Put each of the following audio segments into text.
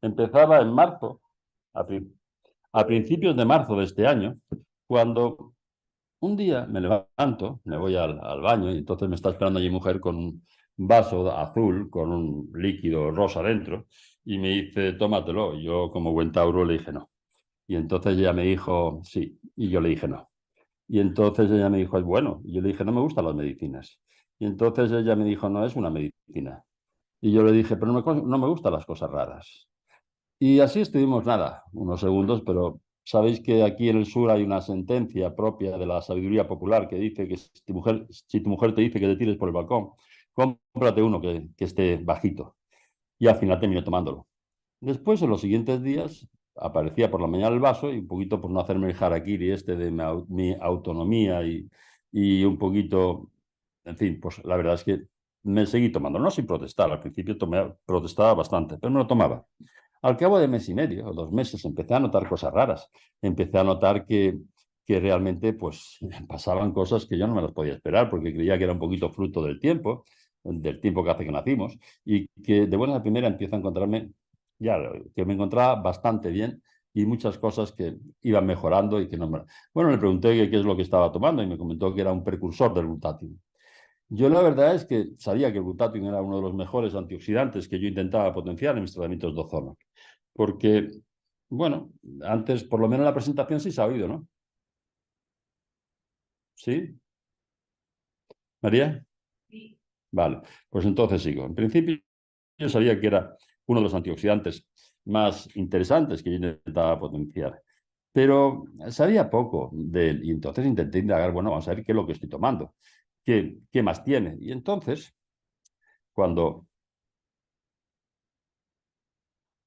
empezaba en marzo, a, a principios de marzo de este año, cuando un día me levanto, me voy al baño y entonces me está esperando mi mujer con un vaso azul con un líquido rosa dentro y me dice, tómatelo. Y yo, como buen Tauro, le dije no. Y entonces ella me dijo, sí, y yo le dije no. Y entonces ella me dijo, es bueno. Y yo le dije, no me gustan las medicinas. Y entonces ella me dijo, no es una medicina. Y yo le dije, pero no me gustan las cosas raras. Y así estuvimos, nada, unos segundos, pero sabéis que aquí en el sur hay una sentencia propia de la sabiduría popular que dice que si tu mujer te dice que te tires por el balcón, cómprate uno que esté bajito. Y al final terminé tomándolo. Después, en los siguientes días, aparecía por la mañana el vaso y un poquito por no hacerme el harakiri este de mi autonomía y un poquito, en fin, pues la verdad es que me seguí tomando, no sin protestar. Al principio protestaba bastante, pero me lo tomaba. Al cabo de mes y medio o 2 meses empecé a notar cosas raras. Empecé a notar que realmente pues pasaban cosas que yo no me las podía esperar porque creía que era un poquito fruto del tiempo que hace que nacimos y que de buena primera empiezo a encontrarme ya que me encontraba bastante bien y muchas cosas que iban mejorando y que no me... Bueno, le pregunté qué es lo que estaba tomando y me comentó que era un precursor del glutatión. Yo la verdad es que sabía que el glutatión era uno de los mejores antioxidantes que yo intentaba potenciar en mis tratamientos de ozono. Porque, bueno, antes, por lo menos en la presentación sí se ha oído, ¿no? ¿Sí? ¿María? Sí. Vale, pues entonces sigo. En principio yo sabía que era uno de los antioxidantes más interesantes que yo intentaba potenciar, pero sabía poco de él y entonces intenté indagar, bueno, vamos a ver qué es lo que estoy tomando, qué más tiene. Y entonces, cuando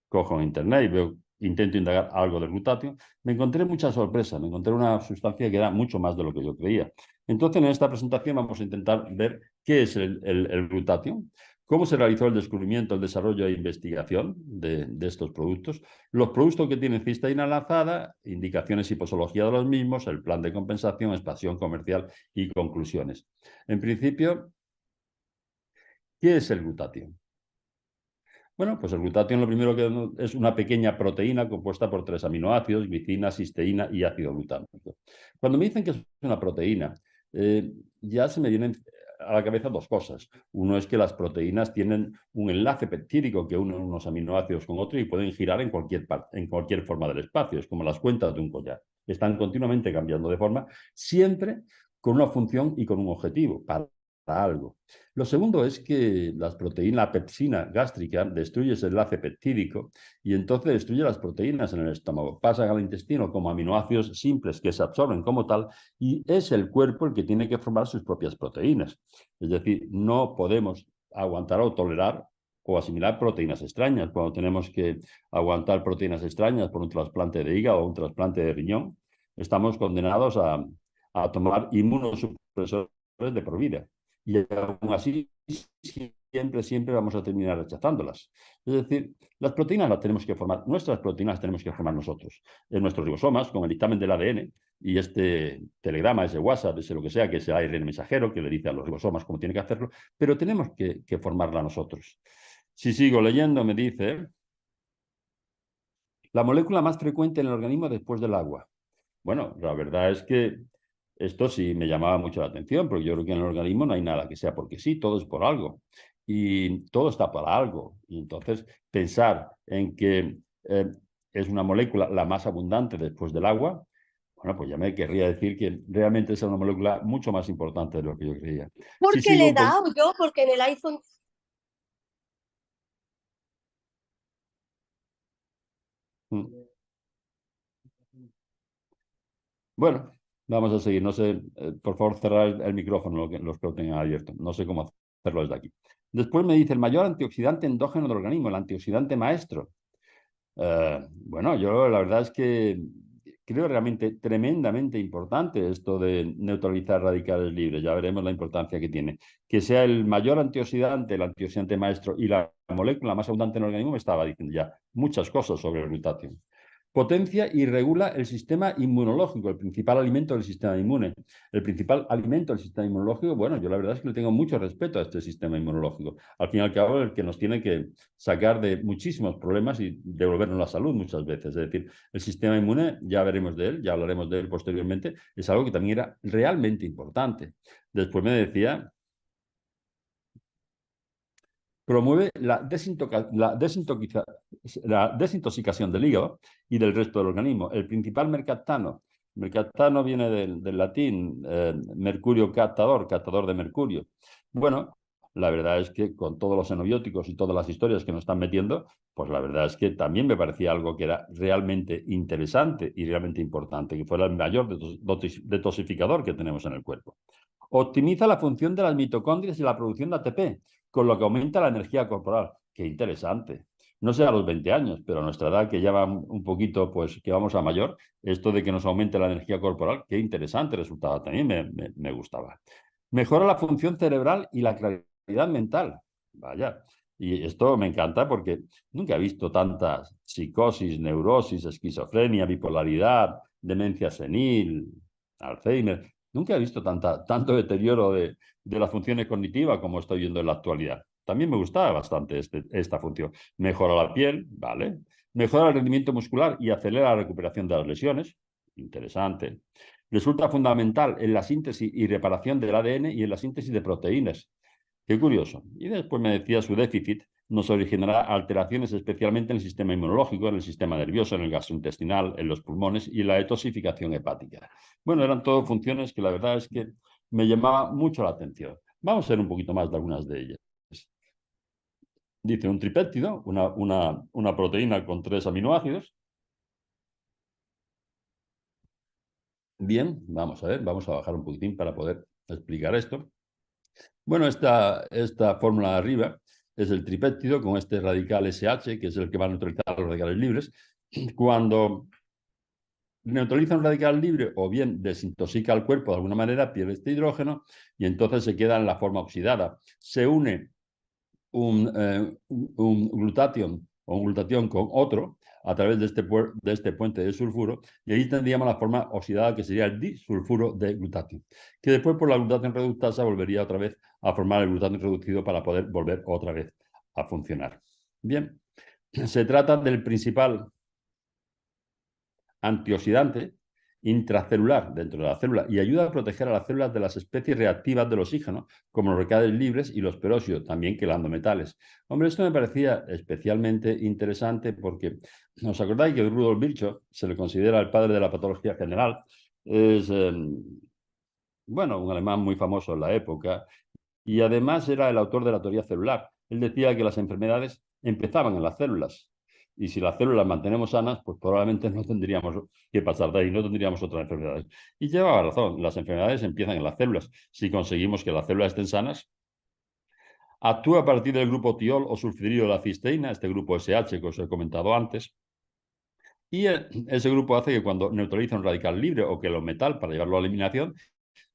cojo en internet y intento indagar algo del glutatión, me encontré mucha sorpresa, me encontré una sustancia que era mucho más de lo que yo creía. Entonces, en esta presentación vamos a intentar ver qué es el glutatión, cómo se realizó el descubrimiento, el desarrollo e investigación de estos productos, los productos que tienen cisteína lanzada, indicaciones y posología de los mismos, el plan de compensación, expansión comercial y conclusiones. En principio, ¿qué es el glutatión? Bueno, pues el glutatión lo primero que es una pequeña proteína compuesta por 3 aminoácidos, glicina, cisteína y ácido glutámico. Cuando me dicen que es una proteína, ya se me vienen a la cabeza 2 cosas. Uno es que las proteínas tienen un enlace peptídico que une unos aminoácidos con otros y pueden girar en cualquier forma del espacio. Es como las cuentas de un collar. Están continuamente cambiando de forma, siempre con una función y con un objetivo, para algo. Lo segundo es que la pepsina gástrica destruye ese enlace peptídico y entonces destruye las proteínas en el estómago. Pasan al intestino como aminoácidos simples que se absorben como tal y es el cuerpo el que tiene que formar sus propias proteínas. Es decir, no podemos aguantar o tolerar o asimilar proteínas extrañas. Cuando tenemos que aguantar proteínas extrañas por un trasplante de hígado o un trasplante de riñón, estamos condenados a tomar inmunosupresores de por vida. Y aún así, siempre vamos a terminar rechazándolas. Es decir, las proteínas las tenemos que formar, nuestras proteínas las tenemos que formar nosotros, en nuestros ribosomas, con el dictamen del ADN y este telegrama, ese WhatsApp, ese lo que sea, que es el ARN mensajero, que le dice a los ribosomas cómo tiene que hacerlo, pero tenemos que formarla nosotros. Si sigo leyendo, me dice, la molécula más frecuente en el organismo después del agua. Bueno, la verdad es que esto sí me llamaba mucho la atención, porque yo creo que en el organismo no hay nada que sea porque sí, todo es por algo. Y todo está para algo. Y entonces pensar en que es una molécula la más abundante después del agua, bueno, pues ya me querría decir que realmente es una molécula mucho más importante de lo que yo creía. Si Porque sigo le un he poco... dado yo, porque en el iPhone. Bueno, vamos a seguir. No sé, por favor, cerrar el micrófono, los que lo tengan abierto. No sé cómo hacerlo desde aquí. Después me dice el mayor antioxidante endógeno del organismo, el antioxidante maestro. Bueno, yo la verdad es que creo realmente tremendamente importante esto de neutralizar radicales libres. Ya veremos la importancia que tiene. Que sea el mayor antioxidante, el antioxidante maestro y la molécula más abundante en el organismo, me estaba diciendo ya muchas cosas sobre el glutatión. Potencia y regula el sistema inmunológico, el principal alimento del sistema inmune. El principal alimento del sistema inmunológico, bueno, yo la verdad es que le tengo mucho respeto a este sistema inmunológico. Al fin y al cabo, el que nos tiene que sacar de muchísimos problemas y devolvernos la salud muchas veces. Es decir, el sistema inmune, ya veremos de él, ya hablaremos de él posteriormente, es algo que también era realmente importante. Después me decía... Promueve la desintoxicación del hígado y del resto del organismo. El principal mercaptano viene del latín, mercurio captador, captador de mercurio. Bueno, la verdad es que con todos los xenobióticos y todas las historias que nos están metiendo, pues la verdad es que también me parecía algo que era realmente interesante y realmente importante, que fuera el mayor detoxificador que tenemos en el cuerpo. Optimiza la función de las mitocondrias y la producción de ATP, con lo que aumenta la energía corporal. Qué interesante. No sé a los 20 años, pero a nuestra edad, que ya va un poquito, pues que vamos a mayor, esto de que nos aumente la energía corporal, qué interesante resultaba. También me gustaba. Mejora la función cerebral y la claridad mental. Vaya. Y esto me encanta porque nunca he visto tantas psicosis, neurosis, esquizofrenia, bipolaridad, demencia senil, Alzheimer. Nunca he visto tanto deterioro de las funciones cognitivas como estoy viendo en la actualidad. También me gustaba bastante esta función. Mejora la piel, ¿vale? Mejora el rendimiento muscular y acelera la recuperación de las lesiones. Interesante. Resulta fundamental en la síntesis y reparación del ADN y en la síntesis de proteínas. Qué curioso. Y después me decía su déficit nos originará alteraciones especialmente en el sistema inmunológico, en el sistema nervioso, en el gastrointestinal, en los pulmones y la detoxificación hepática. Bueno, eran todas funciones que la verdad es que me llamaba mucho la atención. Vamos a ver un poquito más de algunas de ellas. Dice un tripéptido, una proteína con 3 aminoácidos. Bien, vamos a ver, vamos a bajar un poquitín para poder explicar esto. Bueno, esta fórmula de arriba es el tripéptido con este radical SH, que es el que va a neutralizar los radicales libres. Cuando neutraliza un radical libre o bien desintoxica el cuerpo de alguna manera, pierde este hidrógeno y entonces se queda en la forma oxidada. Se une un glutatión o un glutatión con otro a través de este puente de sulfuro y ahí tendríamos la forma oxidada que sería el disulfuro de glutatión, que después por la glutatión reductasa volvería otra vez a formar el glutatión reducido para poder volver otra vez a funcionar. Bien, se trata del principal antioxidante intracelular dentro de la célula y ayuda a proteger a las células de las especies reactivas del oxígeno, como los radicales libres y los peróxidos, también quelando metales. Hombre, esto me parecía especialmente interesante porque, ¿os acordáis que Rudolf Virchow se le considera el padre de la patología general? Es, bueno, un alemán muy famoso en la época y además era el autor de la teoría celular. Él decía que las enfermedades empezaban en las células. Y si las células mantenemos sanas, pues probablemente no tendríamos que pasar de ahí, no tendríamos otras enfermedades. Y llevaba razón, las enfermedades empiezan en las células. Si conseguimos que las células estén sanas, actúa a partir del grupo tiol o sulfidrido de la cisteína, este grupo SH que os he comentado antes. Y ese grupo hace que cuando neutraliza un radical libre o que lo metal para llevarlo a la eliminación,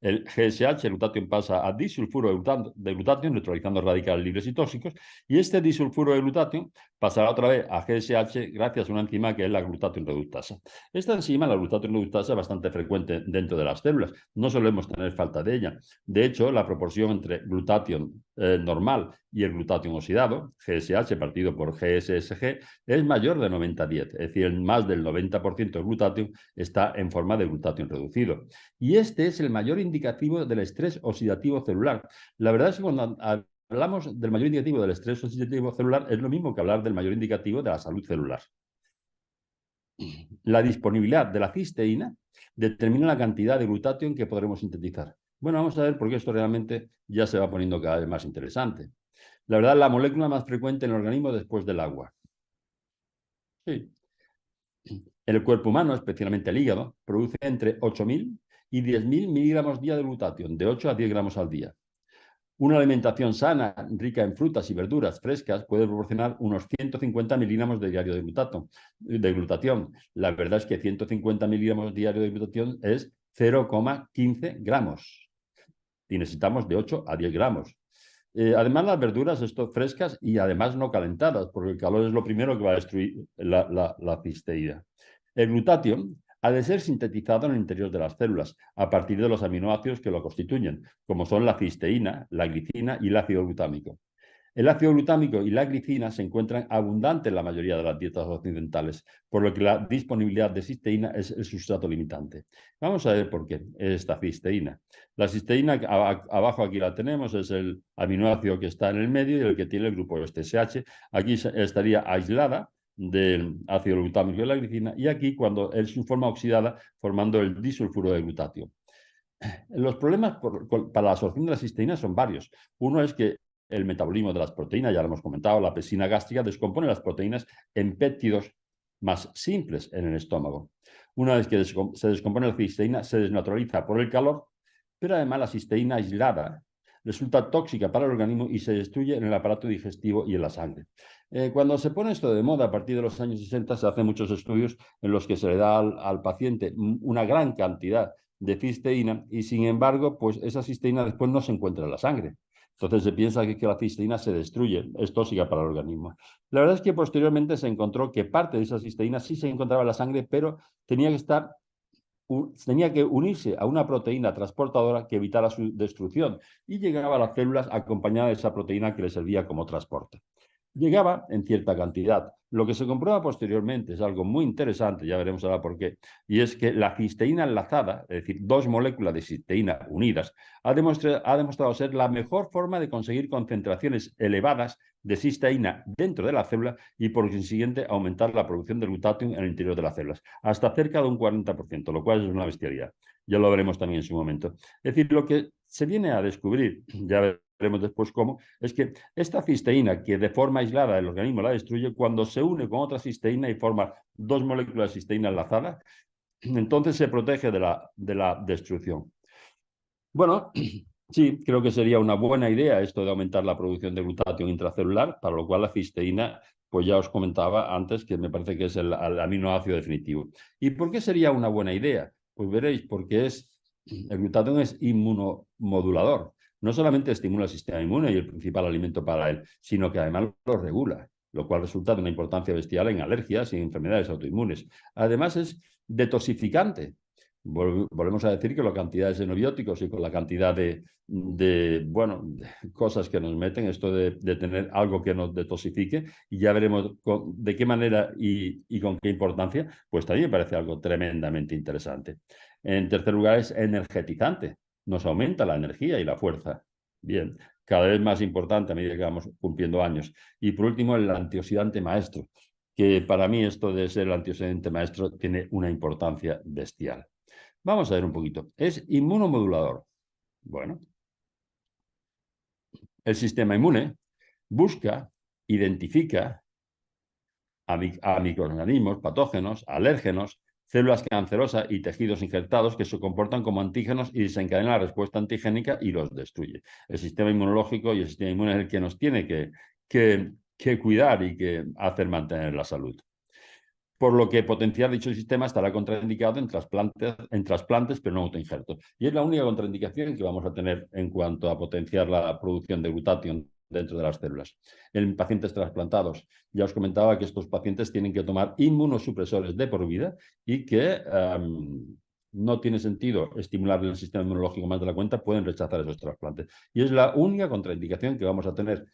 el GSH, el glutatión, pasa a disulfuro de glutatión, neutralizando radicales libres y tóxicos, y este disulfuro de glutatión pasará otra vez a GSH gracias a una enzima que es la glutatión reductasa. Esta enzima, la glutatión reductasa, es bastante frecuente dentro de las células. No solemos tener falta de ella. De hecho, la proporción entre glutatión normal y el glutatión oxidado, GSH partido por GSSG, es mayor de 90-10. Es decir, más del 90% del glutatión está en forma de glutatión reducido. Y este es el mayor indicativo del estrés oxidativo celular. La verdad es que cuando hablamos del mayor indicativo del estrés oxidativo celular es lo mismo que hablar del mayor indicativo de la salud celular. La disponibilidad de la cisteína determina la cantidad de glutatión que podremos sintetizar. Bueno, vamos a ver por qué esto realmente ya se va poniendo cada vez más interesante. La verdad, la molécula más frecuente en el organismo después del agua. Sí. El cuerpo humano, especialmente el hígado, produce entre 8.000 y 10.000 miligramos día de glutatión, de 8 a 10 gramos al día. Una alimentación sana, rica en frutas y verduras frescas, puede proporcionar unos 150 miligramos de diario de glutatión. La verdad es que 150 miligramos diario de glutatión es 0,15 gramos. Y necesitamos de 8 a 10 gramos. Además, las verduras frescas y además no calentadas, porque el calor es lo primero que va a destruir la cisteína. El glutatión ha de ser sintetizado en el interior de las células a partir de los aminoácidos que lo constituyen, como son la cisteína, la glicina y el ácido glutámico. El ácido glutámico y la glicina se encuentran abundantes en la mayoría de las dietas occidentales, por lo que la disponibilidad de cisteína es el sustrato limitante. Vamos a ver por qué esta cisteína. La cisteína, abajo aquí la tenemos, es el aminoácido que está en el medio y el que tiene el grupo SH. Aquí estaría aislada del ácido glutámico y de la glicina, y aquí cuando es su forma oxidada formando el disulfuro de glutatio. Los problemas para la absorción de la cisteína son varios. Uno es que el metabolismo de las proteínas, ya lo hemos comentado, la pepsina gástrica descompone las proteínas en péptidos más simples en el estómago. Una vez que se descompone la cisteína, se desnaturaliza por el calor, pero además la cisteína aislada resulta tóxica para el organismo y se destruye en el aparato digestivo y en la sangre. Cuando se pone esto de moda a partir de los años 60, se hacen muchos estudios en los que se le da al paciente una gran cantidad de cisteína y, sin embargo, pues esa cisteína después no se encuentra en la sangre. Entonces se piensa que la cisteína se destruye, es tóxica para el organismo. La verdad es que posteriormente se encontró que parte de esa cisteína sí se encontraba en la sangre, pero tenía que unirse a una proteína transportadora que evitara su destrucción y llegaba a las células acompañada de esa proteína que le servía como transporte. Llegaba en cierta cantidad. Lo que se comprueba posteriormente es algo muy interesante, ya veremos ahora por qué, y es que la cisteína enlazada, es decir, dos moléculas de cisteína unidas, ha demostrado ser la mejor forma de conseguir concentraciones elevadas de cisteína dentro de la célula y por consiguiente aumentar la producción de glutatión en el interior de las células, hasta cerca de un 40%, lo cual es una bestialidad. Ya lo veremos también en su momento. Es decir, lo que se viene a descubrir, ya veremos después cómo, es que esta cisteína, que de forma aislada el organismo la destruye, cuando se une con otra cisteína y forma dos moléculas de cisteína enlazadas, entonces se protege de la destrucción. Bueno, sí, creo que sería una buena idea esto de aumentar la producción de glutatión intracelular, para lo cual la cisteína, pues ya os comentaba antes que me parece que es el aminoácido definitivo. ¿Y por qué sería una buena idea? Pues veréis, porque el glutatión es inmunomodulador. No solamente estimula el sistema inmune y el principal alimento para él, sino que además lo regula, lo cual resulta de una importancia bestial en alergias y enfermedades autoinmunes. Además es detoxificante. Volvemos a decir que la cantidad de xenobióticos y con la cantidad de cosas que nos meten, esto de tener algo que nos detoxifique, y ya veremos de qué manera y con qué importancia, pues también me parece algo tremendamente interesante. En tercer lugar, es energetizante. Nos aumenta la energía y la fuerza. Bien, cada vez más importante a medida que vamos cumpliendo años. Y por último, el antioxidante maestro, que para mí esto de ser el antioxidante maestro tiene una importancia bestial. Vamos a ver un poquito. Es inmunomodulador. Bueno, el sistema inmune busca, identifica a microorganismos, patógenos, alérgenos, células cancerosas y tejidos infectados que se comportan como antígenos y desencadenan la respuesta antigénica y los destruye. El sistema inmunológico y el sistema inmune es el que nos tiene que cuidar y que hacer mantener la salud. Por lo que potenciar dicho sistema estará contraindicado en trasplantes, pero no autoinjertos. Y es la única contraindicación que vamos a tener en cuanto a potenciar la producción de glutatión dentro de las células. En pacientes trasplantados, ya os comentaba que estos pacientes tienen que tomar inmunosupresores de por vida y que no tiene sentido estimular el sistema inmunológico más de la cuenta, pueden rechazar esos trasplantes. Y es la única contraindicación que vamos a tener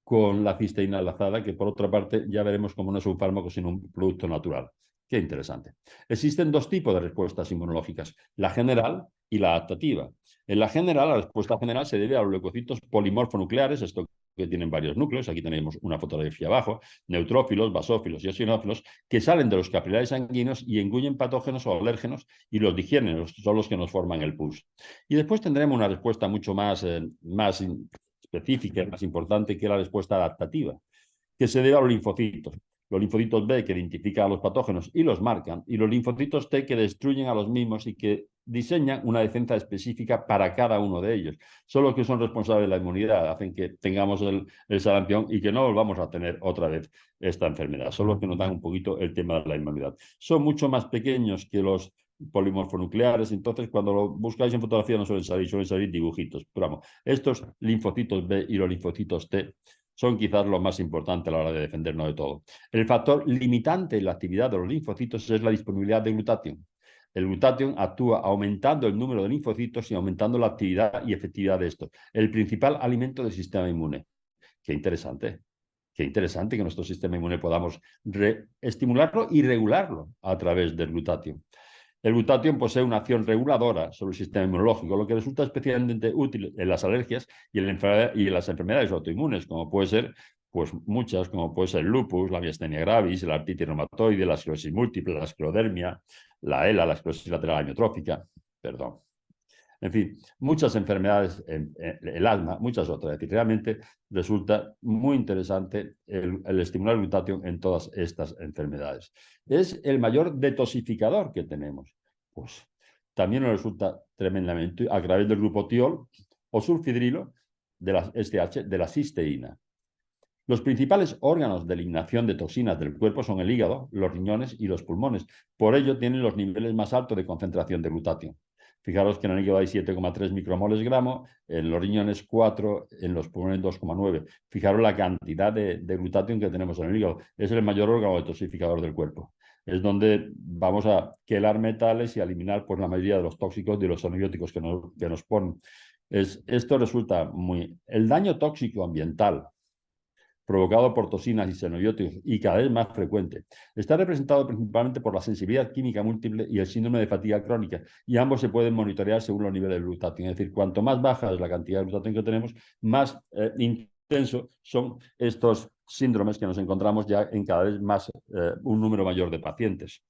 con la cisteína enlazada, que por otra parte ya veremos como no es un fármaco, sino un producto natural. Qué interesante. Existen dos tipos de respuestas inmunológicas, la general y la adaptativa. En la general, la respuesta general se debe a los leucocitos polimorfonucleares, esto que tienen varios núcleos, aquí tenemos una fotografía abajo, neutrófilos, basófilos y eosinófilos, que salen de los capilares sanguíneos y engullen patógenos o alérgenos y los digieren, son los que nos forman el pus. Y después tendremos una respuesta mucho más específica, más importante, que la respuesta adaptativa, que se debe a los linfocitos. Los linfocitos B, que identifican a los patógenos y los marcan, y los linfocitos T, que destruyen a los mismos y que diseñan una defensa específica para cada uno de ellos. Son los que son responsables de la inmunidad, hacen que tengamos el sarampión y que no volvamos a tener otra vez esta enfermedad. Son los que nos dan un poquito el tema de la inmunidad. Son mucho más pequeños que los polimorfonucleares, entonces cuando lo buscáis en fotografía no suelen salir dibujitos. Pero vamos, estos linfocitos B y los linfocitos T son quizás lo más importante a la hora de defendernos de todo. El factor limitante en la actividad de los linfocitos es la disponibilidad de glutatión. El glutatión actúa aumentando el número de linfocitos y aumentando la actividad y efectividad de estos. El principal alimento del sistema inmune. Qué interesante. Qué interesante que nuestro sistema inmune podamos estimularlo y regularlo a través del glutatión. El glutatión posee una acción reguladora sobre el sistema inmunológico, lo que resulta especialmente útil en las alergias y en las enfermedades autoinmunes, como puede ser, pues muchas, como puede ser el lupus, la miastenia gravis, la artritis reumatoide, la esclerosis múltiple, la esclerodermia, la ELA, la esclerosis lateral amiotrófica, perdón. En fin, muchas enfermedades, el asma, muchas otras. Es decir, realmente resulta muy interesante el estimular el glutatión en todas estas enfermedades. ¿Es el mayor detoxificador que tenemos? Pues también nos resulta tremendamente a través del grupo tiol o sulfidrilo de la STH, de la cisteína. Los principales órganos de eliminación de toxinas del cuerpo son el hígado, los riñones y los pulmones. Por ello tienen los niveles más altos de concentración de glutatión. Fijaros que en el hígado hay 7,3 micromoles gramo, en los riñones 4, en los pulmones 2,9. Fijaros la cantidad de glutatión que tenemos en el hígado. Es el mayor órgano detoxificador del cuerpo. Es donde vamos a quelar metales y a eliminar pues, la mayoría de los tóxicos y de los antibióticos que nos ponen. Esto resulta muy... El daño tóxico ambiental provocado por toxinas y xenobióticos y cada vez más frecuente. Está representado principalmente por la sensibilidad química múltiple y el síndrome de fatiga crónica, y ambos se pueden monitorear según los niveles de glutatión. Es decir, cuanto más baja es la cantidad de glutatión que tenemos, más intenso son estos síndromes que nos encontramos ya en cada vez más un número mayor de pacientes.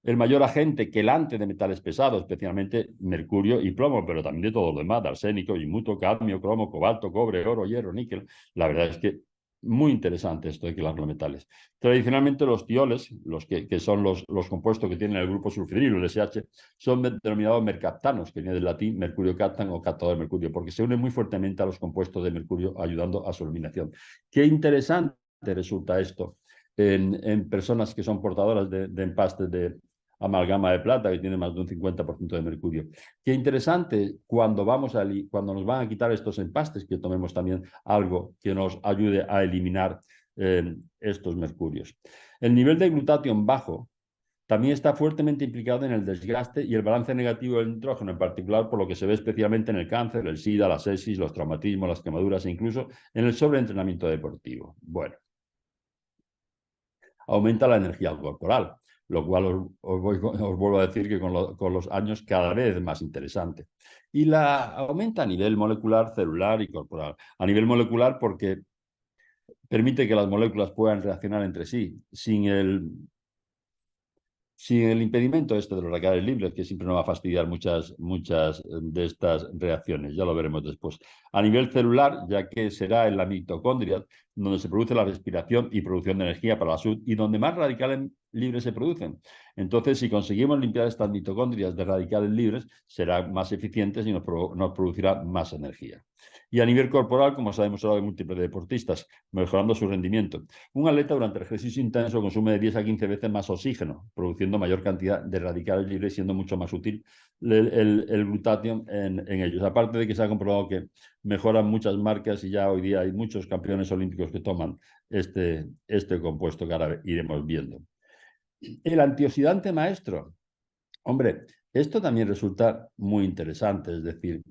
El mayor agente quelante de metales pesados, especialmente mercurio y plomo, pero también de todo lo demás, de arsénico, bismuto, cadmio, cromo, cobalto, cobre, oro, hierro, níquel. La verdad es que muy interesante esto de quelar los metales. Tradicionalmente los tioles, que son los compuestos que tienen el grupo sulfidrilo, el SH, son denominados mercaptanos, que viene del latín mercurio captan o captador de mercurio, porque se unen muy fuertemente a los compuestos de mercurio, ayudando a su eliminación. Qué interesante resulta esto en personas que son portadoras de empastes de amalgama de plata, que tiene más de un 50% de mercurio. Qué interesante cuando nos van a quitar estos empastes, que tomemos también algo que nos ayude a eliminar estos mercurios. El nivel de glutatión bajo también está fuertemente implicado en el desgaste y el balance negativo del nitrógeno, en particular por lo que se ve especialmente en el cáncer, el SIDA, la sepsis, los traumatismos, las quemaduras e incluso en el sobreentrenamiento deportivo. Bueno, aumenta la energía corporal, lo cual os vuelvo a decir que con los años cada vez es más interesante. Y la aumenta a nivel molecular, celular y corporal. A nivel molecular porque permite que las moléculas puedan reaccionar entre sí sin el impedimento de los radicales libres, que siempre nos va a fastidiar muchas de estas reacciones, ya lo veremos después. A nivel celular, ya que será en la mitocondria donde se produce la respiración y producción de energía para la salud y donde más radicales libres se producen. Entonces, si conseguimos limpiar estas mitocondrias de radicales libres, serán más eficientes y nos producirá más energía. Y a nivel corporal, como sabemos ahora de múltiples deportistas, mejorando su rendimiento. Un atleta durante el ejercicio intenso consume de 10 a 15 veces más oxígeno, produciendo mayor cantidad de radicales libres, siendo mucho más útil el glutatión en ellos. Aparte de que se ha comprobado que mejoran muchas marcas y ya hoy día hay muchos campeones olímpicos que toman este compuesto que ahora iremos viendo. El antioxidante maestro. Hombre, esto también resulta muy interesante, es decir,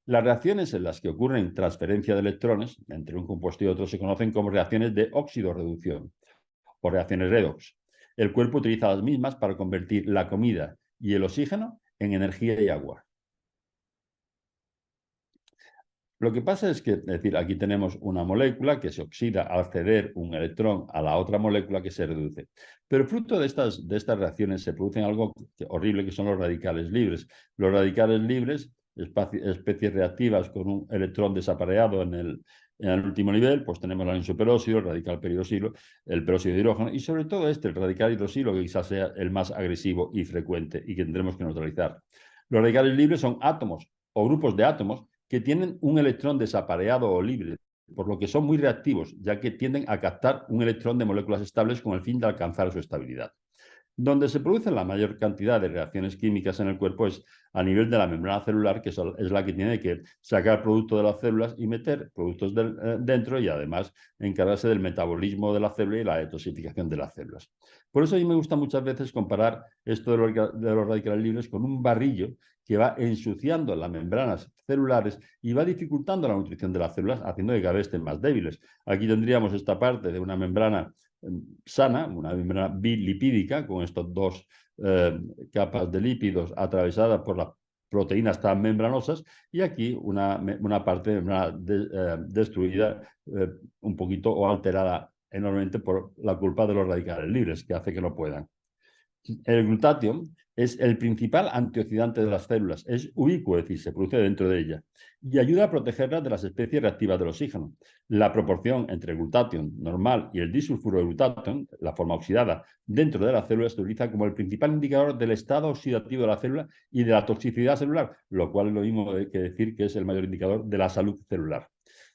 las reacciones en las que ocurren transferencia de electrones entre un compuesto y otro se conocen como reacciones de óxido-reducción o reacciones redox. El cuerpo utiliza las mismas para convertir la comida y el oxígeno en energía y agua. Lo que pasa es que, es decir, aquí tenemos una molécula que se oxida al ceder un electrón a la otra molécula que se reduce. Pero fruto de estas reacciones se producen algo horrible que son los radicales libres. Los radicales libres, especies reactivas con un electrón desapareado en el último nivel, pues tenemos el superóxido, el radical peroxilo, el peróxido de hidrógeno y sobre todo el radical hidroxilo, que quizás sea el más agresivo y frecuente y que tendremos que neutralizar. Los radicales libres son átomos o grupos de átomos que tienen un electrón desapareado o libre, por lo que son muy reactivos, ya que tienden a captar un electrón de moléculas estables con el fin de alcanzar su estabilidad. Donde se produce la mayor cantidad de reacciones químicas en el cuerpo es a nivel de la membrana celular, que es la que tiene que sacar producto de las células y meter productos dentro, y además encargarse del metabolismo de la célula y la detoxificación de las células. Por eso a mí me gusta muchas veces comparar esto de los radicales libres con un barrillo que va ensuciando las membranas celulares y va dificultando la nutrición de las células, haciendo que cada vez estén más débiles. Aquí tendríamos esta parte de una membrana sana, una membrana bilipídica, con estos dos capas de lípidos atravesadas por las proteínas tan membranosas, y aquí una parte de membrana destruida un poquito o alterada enormemente por la culpa de los radicales libres, que hace que no puedan. El glutatión es el principal antioxidante de las células, es ubicuo, es decir, se produce dentro de ellas y ayuda a protegerlas de las especies reactivas del oxígeno. La proporción entre el glutatión normal y el disulfuro de glutatión, la forma oxidada dentro de la célula, se utiliza como el principal indicador del estado oxidativo de la célula y de la toxicidad celular, lo cual es lo mismo que decir que es el mayor indicador de la salud celular.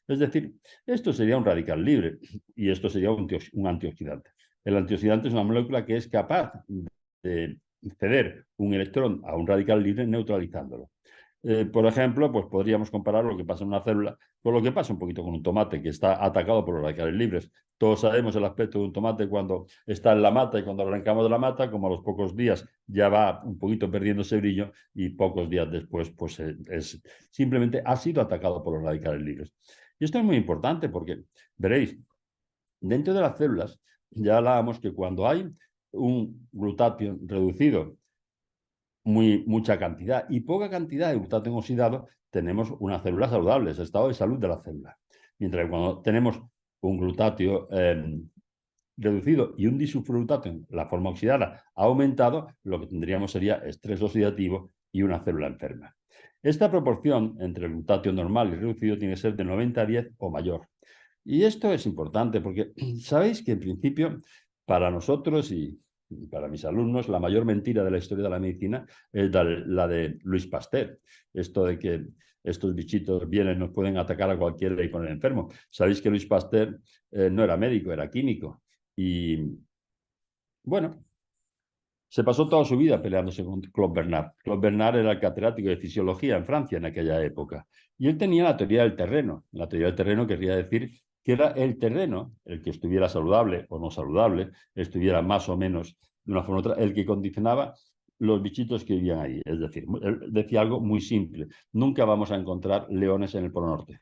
Es decir, esto sería un radical libre y esto sería un antioxidante. El antioxidante es una molécula que es capaz de ceder un electrón a un radical libre neutralizándolo. Por ejemplo, pues podríamos comparar lo que pasa en una célula con lo que pasa un poquito con un tomate que está atacado por los radicales libres. Todos sabemos el aspecto de un tomate cuando está en la mata y cuando lo arrancamos de la mata, como a los pocos días ya va un poquito perdiendo ese brillo y pocos días después pues simplemente ha sido atacado por los radicales libres. Y esto es muy importante porque, veréis, dentro de las células ya hablábamos que cuando hay un glutatión reducido, mucha cantidad y poca cantidad de glutatión oxidado, tenemos una célula saludable, es el estado de salud de la célula. Mientras que cuando tenemos un glutatio reducido y un disulfurglutatión, la forma oxidada, ha aumentado, lo que tendríamos sería estrés oxidativo y una célula enferma. Esta proporción entre el glutatio normal y reducido tiene que ser de 90-10 o mayor. Y esto es importante porque sabéis que en principio para nosotros y para mis alumnos la mayor mentira de la historia de la medicina es la de Luis Pasteur. Esto de que estos bichitos vienen, nos pueden atacar a cualquiera y poner enfermo. Sabéis que Luis Pasteur no era médico, era químico. Y bueno, se pasó toda su vida peleándose con Claude Bernard. Claude Bernard era el catedrático de fisiología en Francia en aquella época. Y él tenía la teoría del terreno. La teoría del terreno querría decir que era el terreno, el que estuviera saludable o no saludable, estuviera más o menos de una forma u otra, el que condicionaba los bichitos que vivían ahí. Es decir, él decía algo muy simple. Nunca vamos a encontrar leones en el Polo Norte.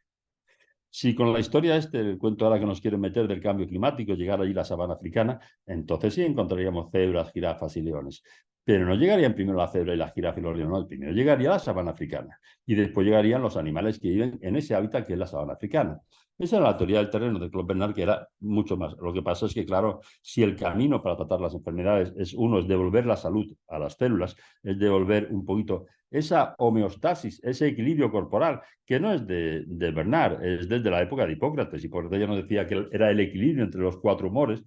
Si con la historia el cuento ahora que nos quieren meter del cambio climático, llegar allí a la sabana africana, entonces sí encontraríamos cebras, jirafas y leones. Pero no llegarían primero la cebra y la jirafa y los leones, no, primero llegaría la sabana africana. Y después llegarían los animales que viven en ese hábitat que es la sabana africana. Esa era la teoría del terreno de Claude Bernard, que era mucho más. Lo que pasa es que, claro, si el camino para tratar las enfermedades es devolver la salud a las células, es devolver un poquito esa homeostasis, ese equilibrio corporal, que no es de Bernard, es desde la época de Hipócrates. Hipócrates ya nos decía que era el equilibrio entre los cuatro humores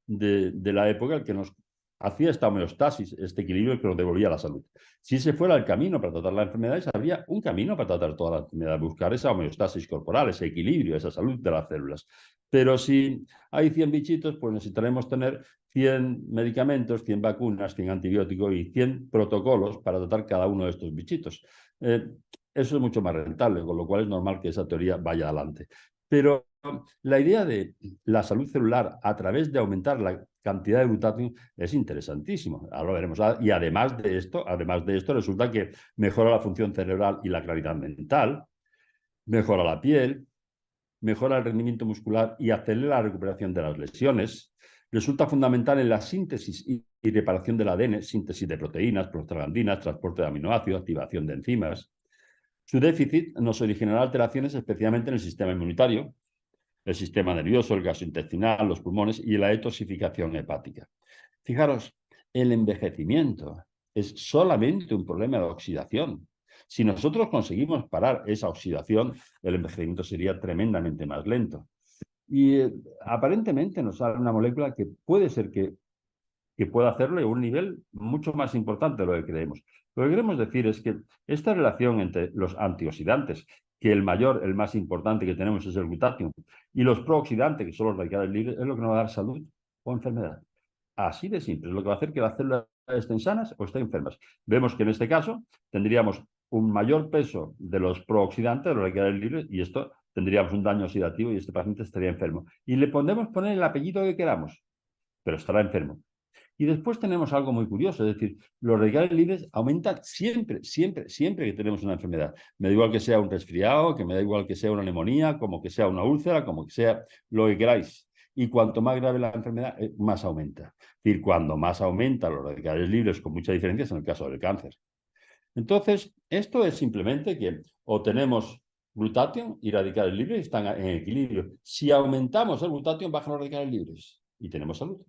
de la época el que nos hacía esta homeostasis, este equilibrio que nos devolvía la salud. Si ese fuera el camino para tratar las enfermedades, habría un camino para tratar todas las enfermedades, buscar esa homeostasis corporal, ese equilibrio, esa salud de las células. Pero si hay 100 bichitos, pues necesitaremos tener 100 medicamentos, 100 vacunas, 100 antibióticos y 100 protocolos para tratar cada uno de estos bichitos. Eso es mucho más rentable, con lo cual es normal que esa teoría vaya adelante. Pero la idea de la salud celular a través de aumentar la cantidad de glutatión es interesantísimo. Ahora lo veremos. Y además de esto, resulta que mejora la función cerebral y la claridad mental, mejora la piel, mejora el rendimiento muscular y acelera la recuperación de las lesiones. Resulta fundamental en la síntesis y reparación del ADN, síntesis de proteínas, prostaglandinas, transporte de aminoácidos, activación de enzimas. Su déficit nos originará alteraciones especialmente en el sistema inmunitario, el sistema nervioso, el gastrointestinal, los pulmones y la detoxificación hepática. Fijaros, el envejecimiento es solamente un problema de oxidación. Si nosotros conseguimos parar esa oxidación, el envejecimiento sería tremendamente más lento. Y aparentemente nos sale una molécula que puede ser que pueda hacerlo a un nivel mucho más importante de lo que creemos. Lo que queremos decir es que esta relación entre los antioxidantes, que el más importante que tenemos es el glutatión, y los prooxidantes, que son los radicales libres, es lo que nos va a dar salud o enfermedad. Así de simple. Es lo que va a hacer que las células estén sanas o estén enfermas. Vemos que en este caso tendríamos un mayor peso de los prooxidantes, de los radicales libres, y esto tendríamos un daño oxidativo y este paciente estaría enfermo. Y le podemos poner el apellido que queramos, pero estará enfermo. Y después tenemos algo muy curioso, es decir, los radicales libres aumentan siempre, siempre, siempre que tenemos una enfermedad. Me da igual que sea un resfriado, que me da igual que sea una neumonía, como que sea una úlcera, como que sea lo que queráis. Y cuanto más grave la enfermedad, más aumenta. Es decir, cuando más aumentan los radicales libres, con mucha diferencia, es en el caso del cáncer. Entonces, esto es simplemente que o tenemos glutatión y radicales libres están en equilibrio. Si aumentamos el glutatión, bajan los radicales libres y tenemos salud.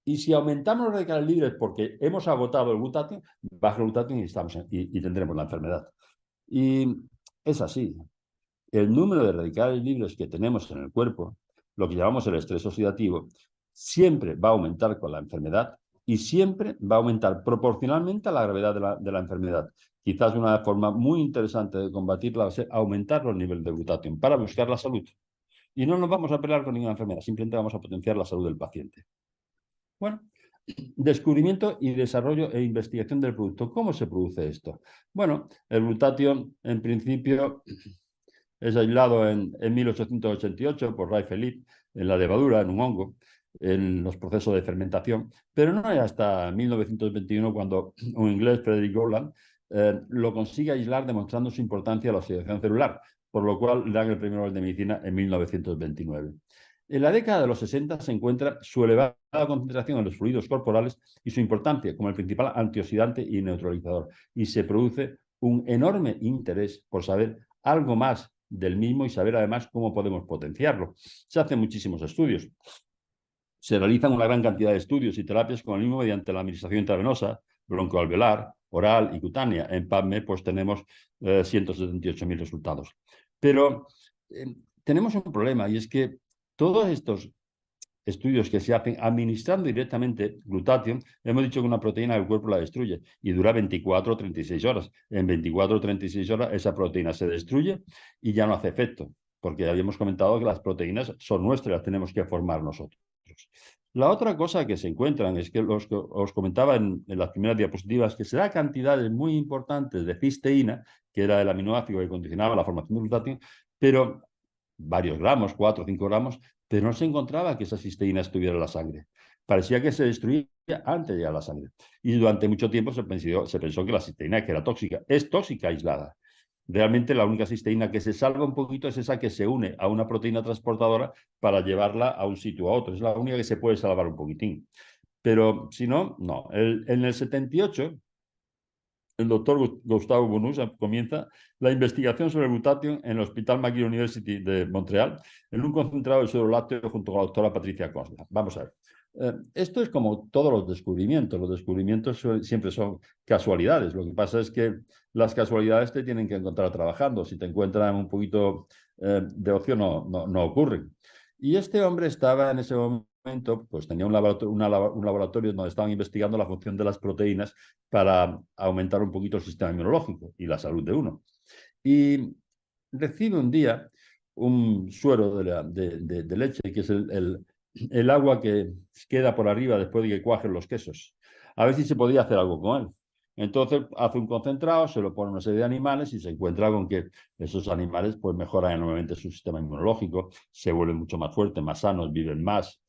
Y si aumentamos los radicales libres porque hemos agotado el glutatión, baja el glutatión y tendremos la enfermedad. Y es así. El número de radicales libres que tenemos en el cuerpo, lo que llamamos el estrés oxidativo, siempre va a aumentar con la enfermedad y siempre va a aumentar proporcionalmente a la gravedad de la enfermedad. Quizás una forma muy interesante de combatirla va a ser aumentar los niveles de glutatión para buscar la salud. Y no nos vamos a pelear con ninguna enfermedad, simplemente vamos a potenciar la salud del paciente. Bueno, descubrimiento y desarrollo e investigación del producto. ¿Cómo se produce esto? Bueno, el glutatión, en principio, es aislado en 1888 por Ray Philippe en la levadura, en un hongo, en los procesos de fermentación, pero no es hasta 1921 cuando un inglés, Frederick Gowland, lo consigue aislar demostrando su importancia a la oxidación celular, por lo cual le dan el premio Nobel de Medicina en 1929. En la década de los 60 se encuentra su elevada concentración en los fluidos corporales y su importancia como el principal antioxidante y neutralizador. Y se produce un enorme interés por saber algo más del mismo y saber además cómo podemos potenciarlo. Se hacen muchísimos estudios. Se realizan una gran cantidad de estudios y terapias con el mismo mediante la administración intravenosa, broncoalveolar, oral y cutánea. En PubMed pues tenemos 178.000 resultados. Pero tenemos un problema y es que todos estos estudios que se hacen administrando directamente glutatión, hemos dicho que una proteína del cuerpo la destruye y dura 24 o 36 horas. En 24 o 36 horas esa proteína se destruye y ya no hace efecto, porque habíamos comentado que las proteínas son nuestras, las tenemos que formar nosotros. La otra cosa que se encuentran es que os comentaba en las primeras diapositivas que se da cantidades muy importantes de cisteína, que era el aminoácido que condicionaba la formación de glutatión, pero varios gramos, 4 o 5 gramos, pero no se encontraba que esa cisteína estuviera en la sangre. Parecía que se destruía antes de llegar a la sangre. Y durante mucho tiempo se pensó que la cisteína que era tóxica. Es tóxica aislada. Realmente la única cisteína que se salva un poquito es esa que se une a una proteína transportadora para llevarla a un sitio a otro. Es la única que se puede salvar un poquitín. Pero si no, no. En el 78, el doctor Gustavo Bonus comienza la investigación sobre el glutatión en el Hospital McGill University de Montreal en un concentrado de suero lácteo junto con la doctora Patricia Costa. Vamos a ver. Esto es como todos los descubrimientos. Los descubrimientos siempre son casualidades. Lo que pasa es que las casualidades te tienen que encontrar trabajando. Si te encuentran un poquito de ocio, no ocurren. Y este hombre estaba en ese momento, pues tenía un laboratorio donde estaban investigando la función de las proteínas para aumentar un poquito el sistema inmunológico y la salud de uno. Y recibe un día un suero de leche, que es el agua que queda por arriba después de que cuajen los quesos. A ver si se podía hacer algo con él. Entonces hace un concentrado, se lo pone a una serie de animales y se encuentra con que esos animales pues mejoran enormemente su sistema inmunológico, se vuelven mucho más fuertes, más sanos, viven más.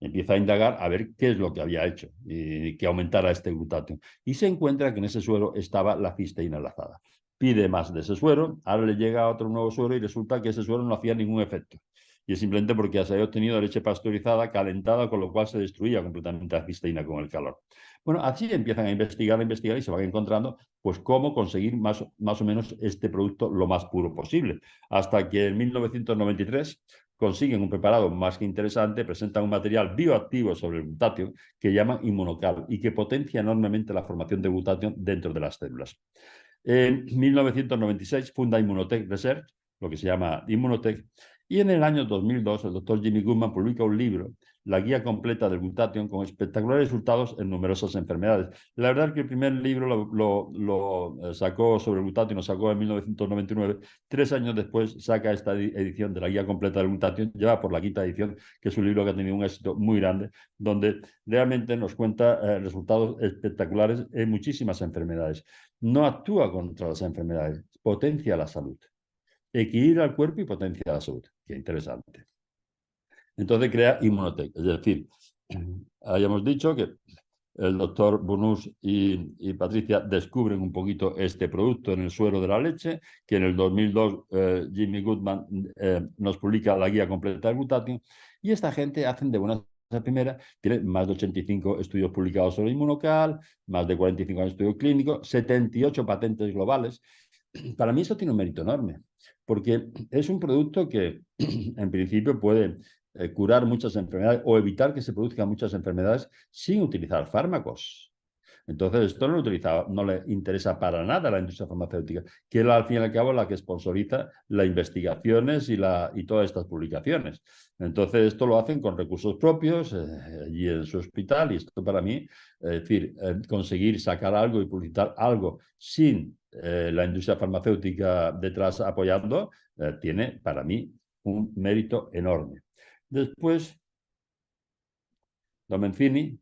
Empieza a indagar a ver qué es lo que había hecho y que aumentara este glutatión. Y se encuentra que en ese suero estaba la cisteína enlazada. Pide más de ese suero, ahora le llega otro nuevo suero y resulta que ese suero no hacía ningún efecto. Y es simplemente porque se había obtenido leche pasteurizada, calentada, con lo cual se destruía completamente la cisteína con el calor. Bueno, así empiezan a investigar y se van encontrando pues cómo conseguir más o menos este producto lo más puro posible. Hasta que en 1993 consiguen un preparado más que interesante, presentan un material bioactivo sobre el glutatión que llaman Inmunocal y que potencia enormemente la formación de glutatión dentro de las células. En 1996 funda Immunotech Research, lo que se llama Immunotech, Y en el año 2002, el doctor Jimmy Goodman publica un libro, La guía completa del glutatión, con espectaculares resultados en numerosas enfermedades. La verdad es que el primer libro lo sacó sobre el glutatión, lo sacó en 1999. 3 años después saca esta edición de la guía completa del glutatión, lleva por la quinta edición, que es un libro que ha tenido un éxito muy grande, donde realmente nos cuenta resultados espectaculares en muchísimas enfermedades. No actúa contra las enfermedades, potencia la salud. Equilibra el cuerpo y potencia la salud. Qué interesante. Entonces crea Immunotec. Es decir, habíamos dicho que el doctor Bonus y Patricia descubren un poquito este producto en el suero de la leche, que en el 2002 Jimmy Goodman nos publica la guía completa del glutatión, y esta gente hacen de buenas a primera, tiene más de 85 estudios publicados sobre Inmunocal, más de 45 años de estudio clínico, 78 patentes globales. Para mí eso tiene un mérito enorme, porque es un producto que en principio puede curar muchas enfermedades o evitar que se produzcan muchas enfermedades sin utilizar fármacos. Entonces, esto no le interesa para nada a la industria farmacéutica, que es al fin y al cabo la que sponsoriza las investigaciones y todas estas publicaciones. Entonces, esto lo hacen con recursos propios, allí en su hospital, y esto para mí, es decir, conseguir sacar algo y publicitar algo sin la industria farmacéutica detrás apoyando, tiene para mí un mérito enorme. Después, Domencini,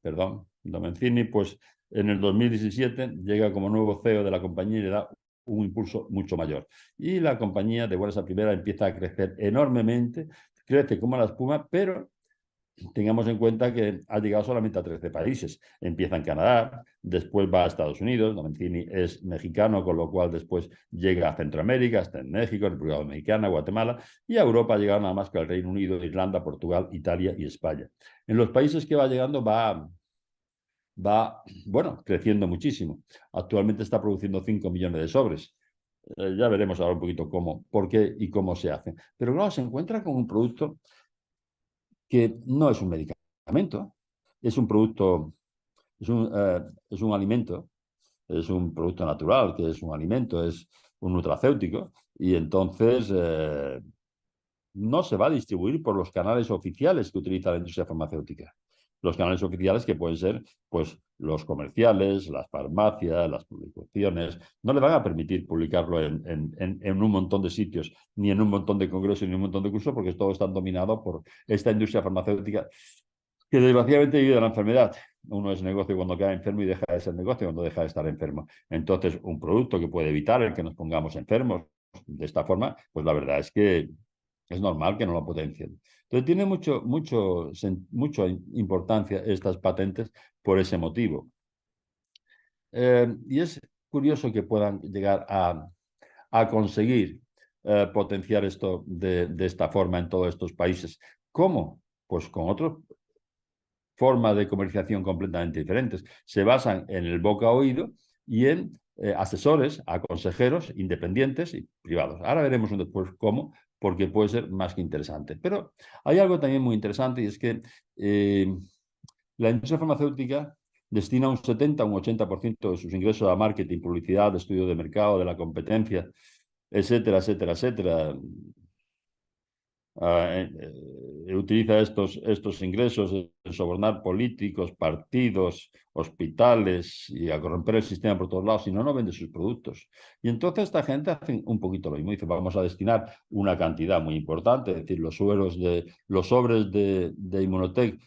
pues en el 2017 llega como nuevo CEO de la compañía y le da un impulso mucho mayor. Y la compañía de buenas a primera empieza a crecer enormemente, crece como la espuma, pero tengamos en cuenta que ha llegado solamente a 13 países. Empieza en Canadá, después va a Estados Unidos, Domencini es mexicano, con lo cual después llega a Centroamérica, está en México, República Dominicana, Guatemala, y a Europa ha llegado nada más que al Reino Unido, Irlanda, Portugal, Italia y España. En los países que va llegando va, bueno, creciendo muchísimo. Actualmente está produciendo 5 millones de sobres. Ya veremos ahora un poquito cómo, por qué y cómo se hace. Pero claro, se encuentra con un producto que no es un medicamento, es un producto, es un alimento, es un producto natural, que es un alimento, es un nutracéutico, y entonces no se va a distribuir por los canales oficiales que utiliza la industria farmacéutica. Los canales oficiales que pueden ser, pues, los comerciales, las farmacias, las publicaciones, no le van a permitir publicarlo en un montón de sitios, ni en un montón de congresos, ni en un montón de cursos, porque todo está dominado por esta industria farmacéutica que desgraciadamente vive de la enfermedad. Uno es negocio cuando queda enfermo y deja de ser negocio cuando deja de estar enfermo. Entonces, un producto que puede evitar el que nos pongamos enfermos de esta forma, pues la verdad es que es normal que no lo potencien. Entonces, tiene mucha importancia estas patentes por ese motivo. Y es curioso que puedan llegar a conseguir potenciar esto de esta forma en todos estos países. ¿Cómo? Pues con otros formas de comercialización completamente diferentes. Se basan en el boca a oído y en asesores, a consejeros independientes y privados. Ahora veremos después cómo, porque puede ser más que interesante. Pero hay algo también muy interesante, y es que la industria farmacéutica destina un 70 o un 80% de sus ingresos a marketing, publicidad, estudio de mercado, de la competencia, etcétera, etcétera, etcétera. Utiliza estos ingresos en sobornar políticos, partidos, hospitales y a corromper el sistema por todos lados, si no, no vende sus productos. Y entonces esta gente hace un poquito lo mismo, dice, vamos a destinar una cantidad muy importante, es decir, los sobres de Immunotec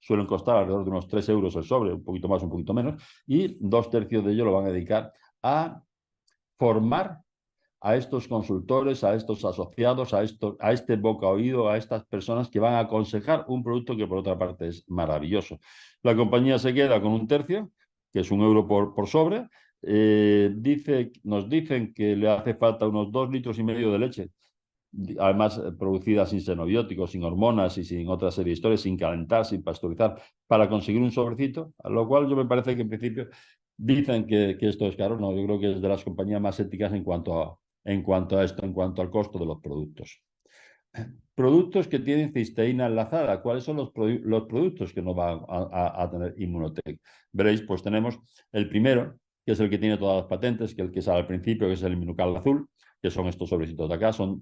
suelen costar alrededor de unos 3 euros el sobre, un poquito más, un poquito menos, y 2/3 de ello lo van a dedicar a formar a estos consultores, a estos asociados, a este boca oído, a estas personas que van a aconsejar un producto que por otra parte es maravilloso. La compañía se queda con 1/3, que es 1 euro por sobre. Nos dicen que le hace falta unos 2,5 litros de leche, además producida sin xenobióticos, sin hormonas y sin otra serie de historias, sin calentar, sin pasteurizar, para conseguir un sobrecito, a lo cual yo me parece que en principio dicen que esto es caro. No, yo creo que es de las compañías más éticas en cuanto a esto, en cuanto al costo de los productos. Productos que tienen cisteína enlazada. ¿Cuáles son los productos que no van a tener Immunotec? Veréis, pues tenemos el primero, que es el que tiene todas las patentes, que es el que sale al principio, que es el Immunocal azul, que son estos sobrecitos de acá. Son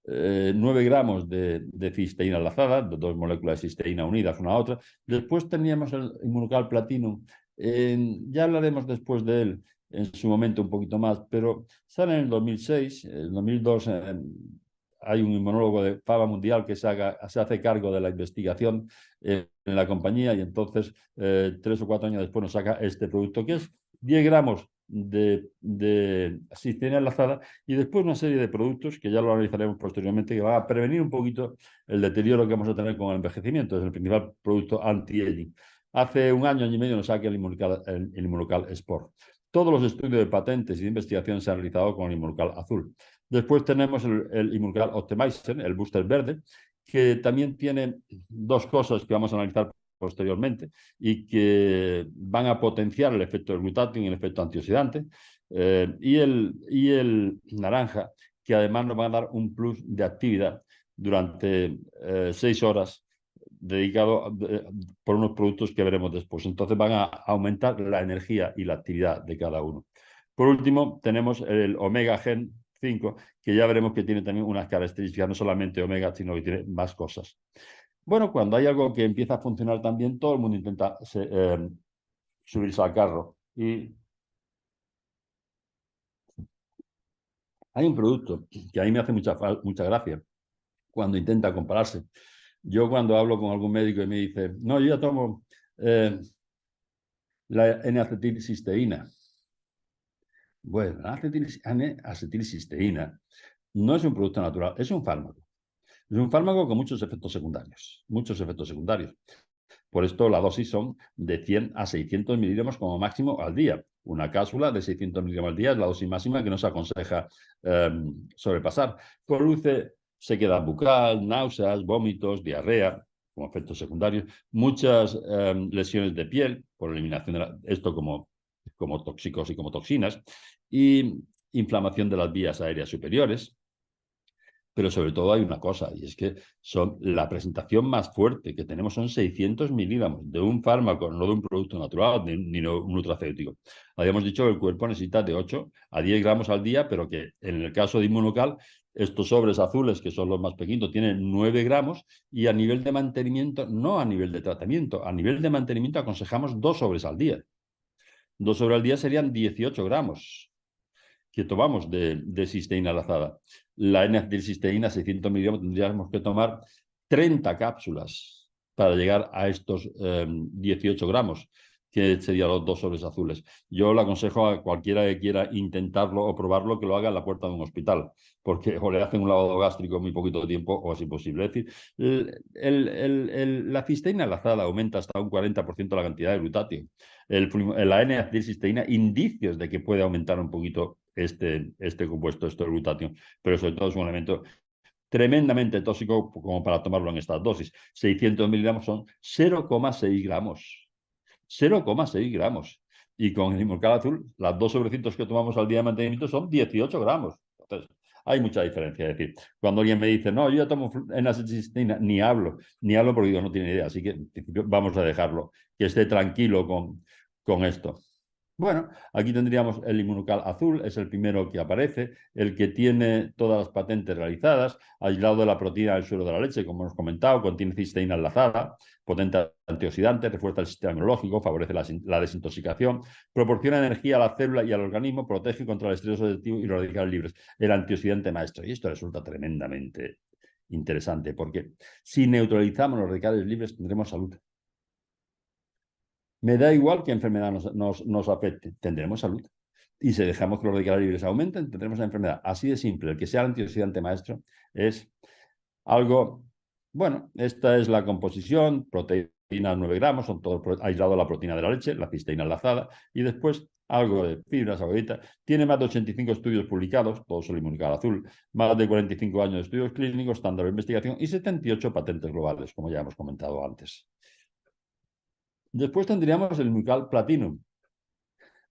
9 gramos de cisteína enlazada, de 2 moléculas de cisteína unidas una a otra. Después teníamos el Immunocal Platinum. Ya hablaremos después de él en su momento un poquito más, pero sale en el 2006, en el 2002 hay un inmunólogo de fama mundial que se hace cargo de la investigación en la compañía y entonces 3 o 4 años después nos saca este producto que es 10 gramos de cisteína enlazada y después una serie de productos que ya lo analizaremos posteriormente que van a prevenir un poquito el deterioro que vamos a tener con el envejecimiento. Es el principal producto anti-aging. Hace un año y medio nos saca el Immunocal Sport. Todos los estudios de patentes y de investigación se han realizado con el Immunocal azul. Después tenemos el Immunocal Optimizer, el booster verde, que también tiene dos cosas que vamos a analizar posteriormente y que van a potenciar el efecto del glutatión y el efecto antioxidante. Y el naranja, que además nos va a dar un plus de actividad durante 6 horas dedicado por unos productos que veremos después. Entonces van a aumentar la energía y la actividad de cada uno. Por último, tenemos el Omega Gen 5, que ya veremos que tiene también unas características, no solamente omega, sino que tiene más cosas. Bueno, cuando hay algo que empieza a funcionar tan bien, todo el mundo intenta subirse al carro. Y hay un producto que a mí me hace mucha gracia cuando intenta compararse. Yo cuando hablo con algún médico y me dice, no, yo ya tomo la N-acetilcisteína. Bueno, la N-acetilcisteína no es un producto natural, es un fármaco. Es un fármaco con muchos efectos secundarios, muchos efectos secundarios. Por esto la dosis son de 100 a 600 miligramos como máximo al día. Una cápsula de 600 miligramos al día es la dosis máxima que nos aconseja sobrepasar. Produce sequedad bucal, náuseas, vómitos, diarrea como efectos secundarios, muchas lesiones de piel por eliminación de esto como tóxicos y como toxinas, y inflamación de las vías aéreas superiores. Pero sobre todo hay una cosa, y es que la presentación más fuerte que tenemos son 600 miligramos de un fármaco, no de un producto natural, ni un nutracéutico. Habíamos dicho que el cuerpo necesita de 8 a 10 gramos al día, pero que en el caso de Immunocal, estos sobres azules, que son los más pequeños, tienen 9 gramos y a nivel de mantenimiento, no a nivel de tratamiento, a nivel de mantenimiento aconsejamos 2 sobres al día. 2 sobres al día serían 18 gramos que tomamos de cisteína enlazada. La N-acetilcisteína, 600 miligramos, tendríamos que tomar 30 cápsulas para llegar a estos 18 gramos, que serían los 2 sobres azules. Yo le aconsejo a cualquiera que quiera intentarlo o probarlo que lo haga en la puerta de un hospital, porque o le hacen un lavado gástrico en muy poquito tiempo o es imposible. Es decir, la cisteína enlazada aumenta hasta un 40% la cantidad de glutatio. La N-acetilcisteína, indicios de que puede aumentar un poquito este compuesto, este glutatión, pero sobre todo es un elemento tremendamente tóxico como para tomarlo en estas dosis. 600 miligramos son 0,6 gramos. 0,6 gramos. Y con el Immunocal azul, las 2 sobrecitos que tomamos al día de mantenimiento son 18 gramos. Entonces, hay mucha diferencia. Es decir, cuando alguien me dice, no, yo ya tomo N-acetilcisteína, ni hablo porque yo no tiene idea. Así que, en principio, vamos a dejarlo, que esté tranquilo con esto. Bueno, aquí tendríamos el Immunocal azul, es el primero que aparece, el que tiene todas las patentes realizadas, aislado de la proteína del suelo de la leche, como hemos comentado, contiene cisteína enlazada, potente antioxidante, refuerza el sistema inmunológico, favorece la desintoxicación, proporciona energía a la célula y al organismo, protege contra el estrés oxidativo y los radicales libres, el antioxidante maestro. Y esto resulta tremendamente interesante, porque si neutralizamos los radicales libres tendremos salud. Me da igual qué enfermedad nos afecte, tendremos salud. Y si dejamos que los radicales libres aumenten, tendremos la enfermedad. Así de simple. El que sea el antioxidante maestro es algo... Bueno, esta es la composición, proteínas 9 gramos, son todo aislado la proteína de la leche, la cisteína enlazada, y después algo de fibras, agüita. Tiene más de 85 estudios publicados, todos son Immunocal azul, más de 45 años de estudios clínicos, estándar de investigación y 78 patentes globales, como ya hemos comentado antes. Después tendríamos el Immunocal Platinum.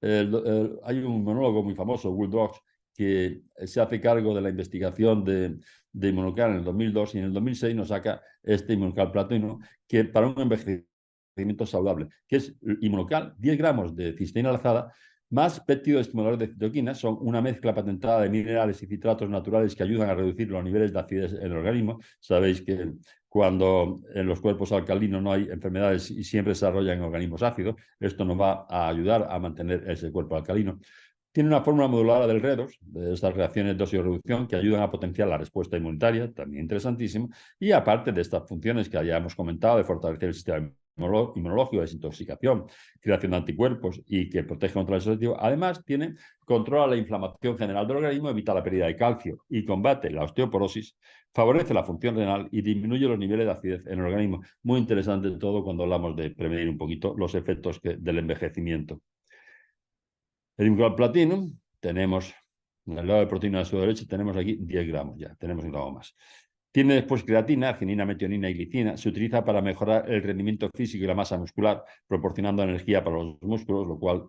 Hay un monólogo muy famoso, Will Dogs, que se hace cargo de la investigación de Immunocal en el 2002 y en el 2006 nos saca este Immunocal Platinum, que para un envejecimiento saludable, que es Immunocal, 10 gramos de cisteína enlazada más péptidos estimuladores de citoquinas, son una mezcla patentada de minerales y citratos naturales que ayudan a reducir los niveles de acidez en el organismo. Sabéis que cuando en los cuerpos alcalinos no hay enfermedades y siempre se desarrollan en organismos ácidos, esto nos va a ayudar a mantener ese cuerpo alcalino. Tiene una fórmula modular del redox, de estas reacciones de oxidorreducción que ayudan a potenciar la respuesta inmunitaria, también interesantísimo, y aparte de estas funciones que ya hemos comentado, de fortalecer el sistema inmunológico, desintoxicación, creación de anticuerpos y que protege contra el oxidativo, además controla la inflamación general del organismo, evita la pérdida de calcio y combate la osteoporosis, favorece la función renal y disminuye los niveles de acidez en el organismo. Muy interesante todo cuando hablamos de prevenir un poquito los efectos del envejecimiento. El Immunocal Platinum, tenemos, en el lado de proteína de su derecha, tenemos aquí 10 gramos ya, tenemos un gramo más. Tiene después creatina, arginina, metionina y glicina. Se utiliza para mejorar el rendimiento físico y la masa muscular, proporcionando energía para los músculos, lo cual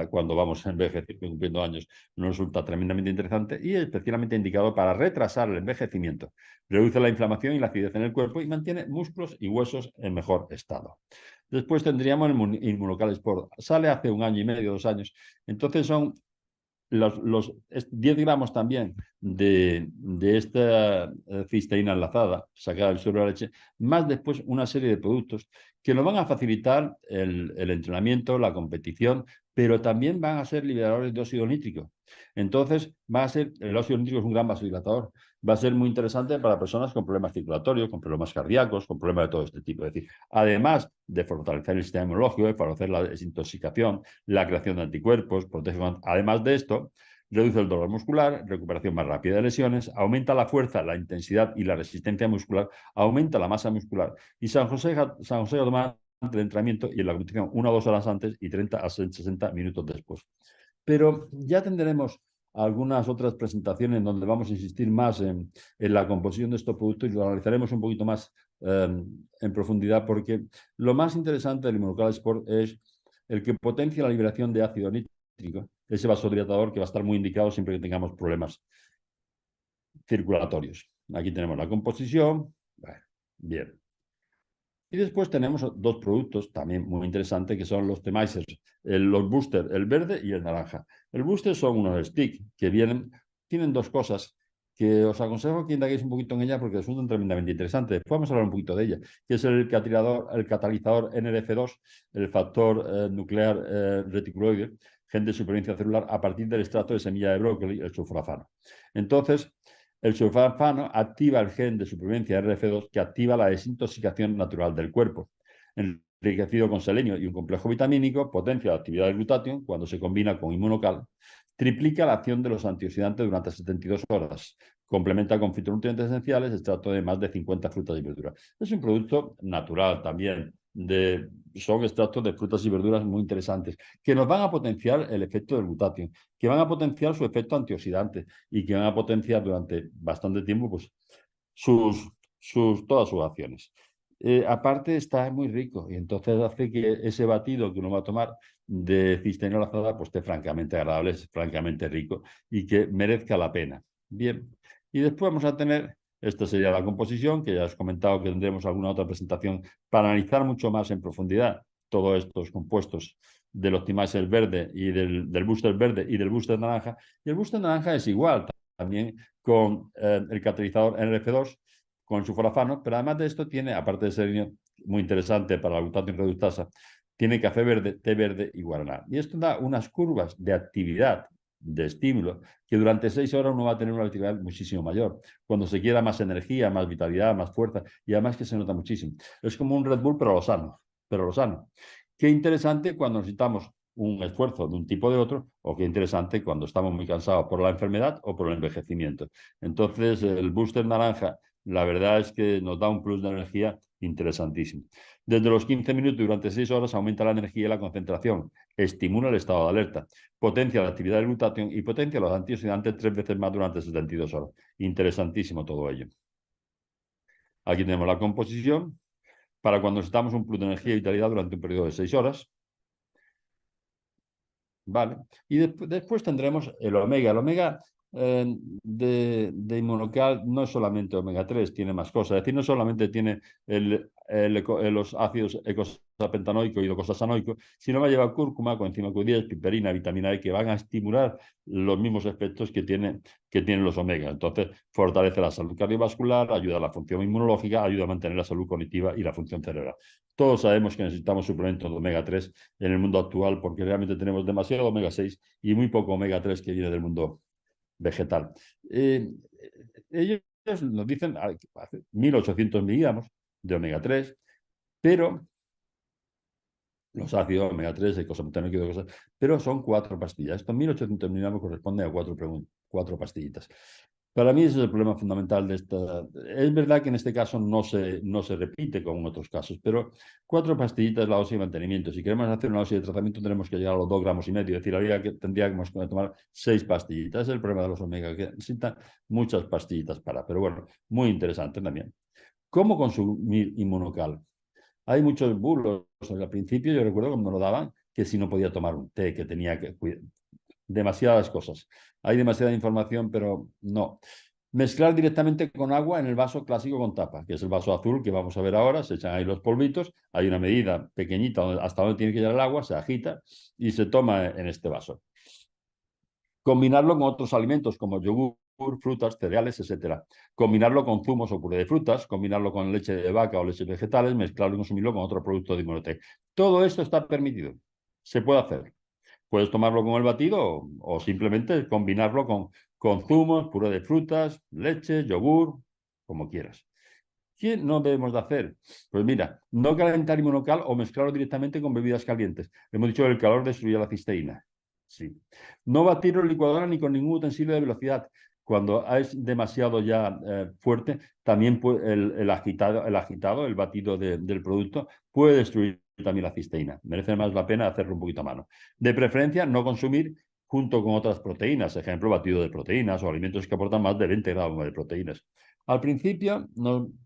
cuando vamos a envejecer, cumpliendo años, nos resulta tremendamente interesante y especialmente indicado para retrasar el envejecimiento. Reduce la inflamación y la acidez en el cuerpo y mantiene músculos y huesos en mejor estado. Después tendríamos el Immunocal Sport. Sale hace 1 año y medio, 2 años. Entonces son los 10 gramos también de esta cisteína enlazada sacada del suero de la leche, más después una serie de productos que nos van a facilitar el entrenamiento, la competición, pero también van a ser liberadores de óxido nítrico. Entonces, el óxido nítrico es un gran vasodilatador. Va a ser muy interesante para personas con problemas circulatorios, con problemas cardíacos, con problemas de todo este tipo. Es decir, además de fortalecer el sistema inmunológico, de favorecer la desintoxicación, la creación de anticuerpos, además de esto, reduce el dolor muscular, recuperación más rápida de lesiones, aumenta la fuerza, la intensidad y la resistencia muscular, aumenta la masa muscular. Y San José toma antes del entrenamiento y en la competición 1 o 2 horas antes y 30 a 60 minutos después. Pero ya tendremos algunas otras presentaciones donde vamos a insistir más en la composición de estos productos y lo analizaremos un poquito más en profundidad, porque lo más interesante del Immunocal Sport es el que potencia la liberación de ácido nítrico, ese vasodilatador que va a estar muy indicado siempre que tengamos problemas circulatorios. Aquí tenemos la composición. Bueno, bien. Y después tenemos 2 productos también muy interesantes que son los Temizers, los Booster, el verde y el naranja. El Booster son unos sticks que tienen 2 cosas que os aconsejo que indaguéis un poquito en ella porque resultan tremendamente interesantes. Después vamos a hablar un poquito de ella, que es el catalizador NRF2, el factor nuclear reticuloide, gen de supervivencia celular, a partir del extracto de semilla de brócoli, el sulforafano. Entonces, el sulforafano activa el gen de supervivencia RF2 que activa la desintoxicación natural del cuerpo. Enriquecido con selenio y un complejo vitamínico, potencia la actividad del glutatión cuando se combina con Immunocal, triplica la acción de los antioxidantes durante 72 horas, complementa con fitonutrientes esenciales, extracto de más de 50 frutas y verduras. Es un producto natural también, son extractos de frutas y verduras muy interesantes, que nos van a potenciar el efecto del glutatión, que van a potenciar su efecto antioxidante y que van a potenciar durante bastante tiempo pues, todas sus acciones. Aparte está muy rico y entonces hace que ese batido que uno va a tomar de cisteína enlazada pues esté francamente agradable, es francamente rico y que merezca la pena. Bien, y después vamos a tener, esta sería la composición, que ya os he comentado que tendremos alguna otra presentación para analizar mucho más en profundidad todos estos compuestos del Optimizer verde y del Booster verde y del Booster naranja. Y el Booster naranja es igual, también con el catalizador NRF2, con el sulforafano, pero además de esto tiene, aparte de ser muy interesante para la glutatión reductasa, tiene café verde, té verde y guaraná. Y esto da unas curvas de actividad, de estímulo, que durante 6 horas uno va a tener una actividad muchísimo mayor. Cuando se quiera más energía, más vitalidad, más fuerza, y además que se nota muchísimo. Es como un Red Bull, pero lo sano. Qué interesante cuando necesitamos un esfuerzo de un tipo o de otro, o qué interesante cuando estamos muy cansados por la enfermedad o por el envejecimiento. Entonces, el Booster naranja, la verdad es que nos da un plus de energía interesantísimo. Desde los 15 minutos durante 6 horas aumenta la energía y la concentración, estimula el estado de alerta, potencia la actividad del glutatión y potencia los antioxidantes 3 veces más durante 72 horas. Interesantísimo todo ello. Aquí tenemos la composición para cuando necesitamos un plus de energía y vitalidad durante un periodo de 6 horas. Vale. Y después tendremos el omega. El omega de Inmunocal no es solamente omega 3, tiene más cosas. Es decir, no solamente tiene los ácidos eicosapentaenoico y docosahexaenoico, sino va a llevar cúrcuma, coenzima Q10, piperina, vitamina E, que van a estimular los mismos efectos que tienen los omega. Entonces, fortalece la salud cardiovascular, ayuda a la función inmunológica, ayuda a mantener la salud cognitiva y la función cerebral. Todos sabemos que necesitamos suplementos de omega 3 en el mundo actual porque realmente tenemos demasiado omega 6 y muy poco omega 3 que viene del mundo vegetal. Ellos nos dicen 1.800 miligramos de omega 3, pero los ácidos omega 3, eicosapentaenoico y cosas, pero son 4 pastillas. Estos 1.800 miligramos corresponden a 4 pastillitas. Para mí ese es el problema fundamental de esta. Es verdad que en este caso no se repite como en otros casos, pero 4 pastillitas es la dosis de mantenimiento. Si queremos hacer una dosis de tratamiento tenemos que llegar a los 2,5 gramos. Es decir, habría que tendríamos que tomar 6 pastillitas. Ese es el problema de los omega, que necesitan muchas pastillitas para. Pero bueno, muy interesante también. ¿Cómo consumir Inmunocal? Hay muchos bulos. Al principio yo recuerdo cuando me lo daban que si no podía tomar un té, que tenía que cuidar. Demasiadas cosas. Hay demasiada información, pero no. Mezclar directamente con agua en el vaso clásico con tapa, que es el vaso azul que vamos a ver ahora. Se echan ahí los polvitos, hay una medida pequeñita hasta donde tiene que llegar el agua, se agita y se toma en este vaso. Combinarlo con otros alimentos como yogur, frutas, cereales, etcétera. Combinarlo con zumos o puré de frutas, combinarlo con leche de vaca o leches vegetales, mezclarlo y consumirlo con otro producto de Inmunotec. Todo esto está permitido. Se puede hacer. Puedes tomarlo con el batido o simplemente combinarlo con zumos, puré de frutas, leche, yogur, como quieras. ¿Qué no debemos de hacer? Pues mira, no calentar Inmunocal o mezclarlo directamente con bebidas calientes. Hemos dicho que el calor destruye la cisteína. Sí. No batirlo en licuadora ni con ningún utensilio de velocidad. Cuando es demasiado ya fuerte, también el agitado, el batido del producto, puede destruir también la cisteína. Merece más la pena hacerlo un poquito a mano. De preferencia, no consumir junto con otras proteínas, ejemplo, batido de proteínas o alimentos que aportan más de 20 gramos de proteínas. Al principio,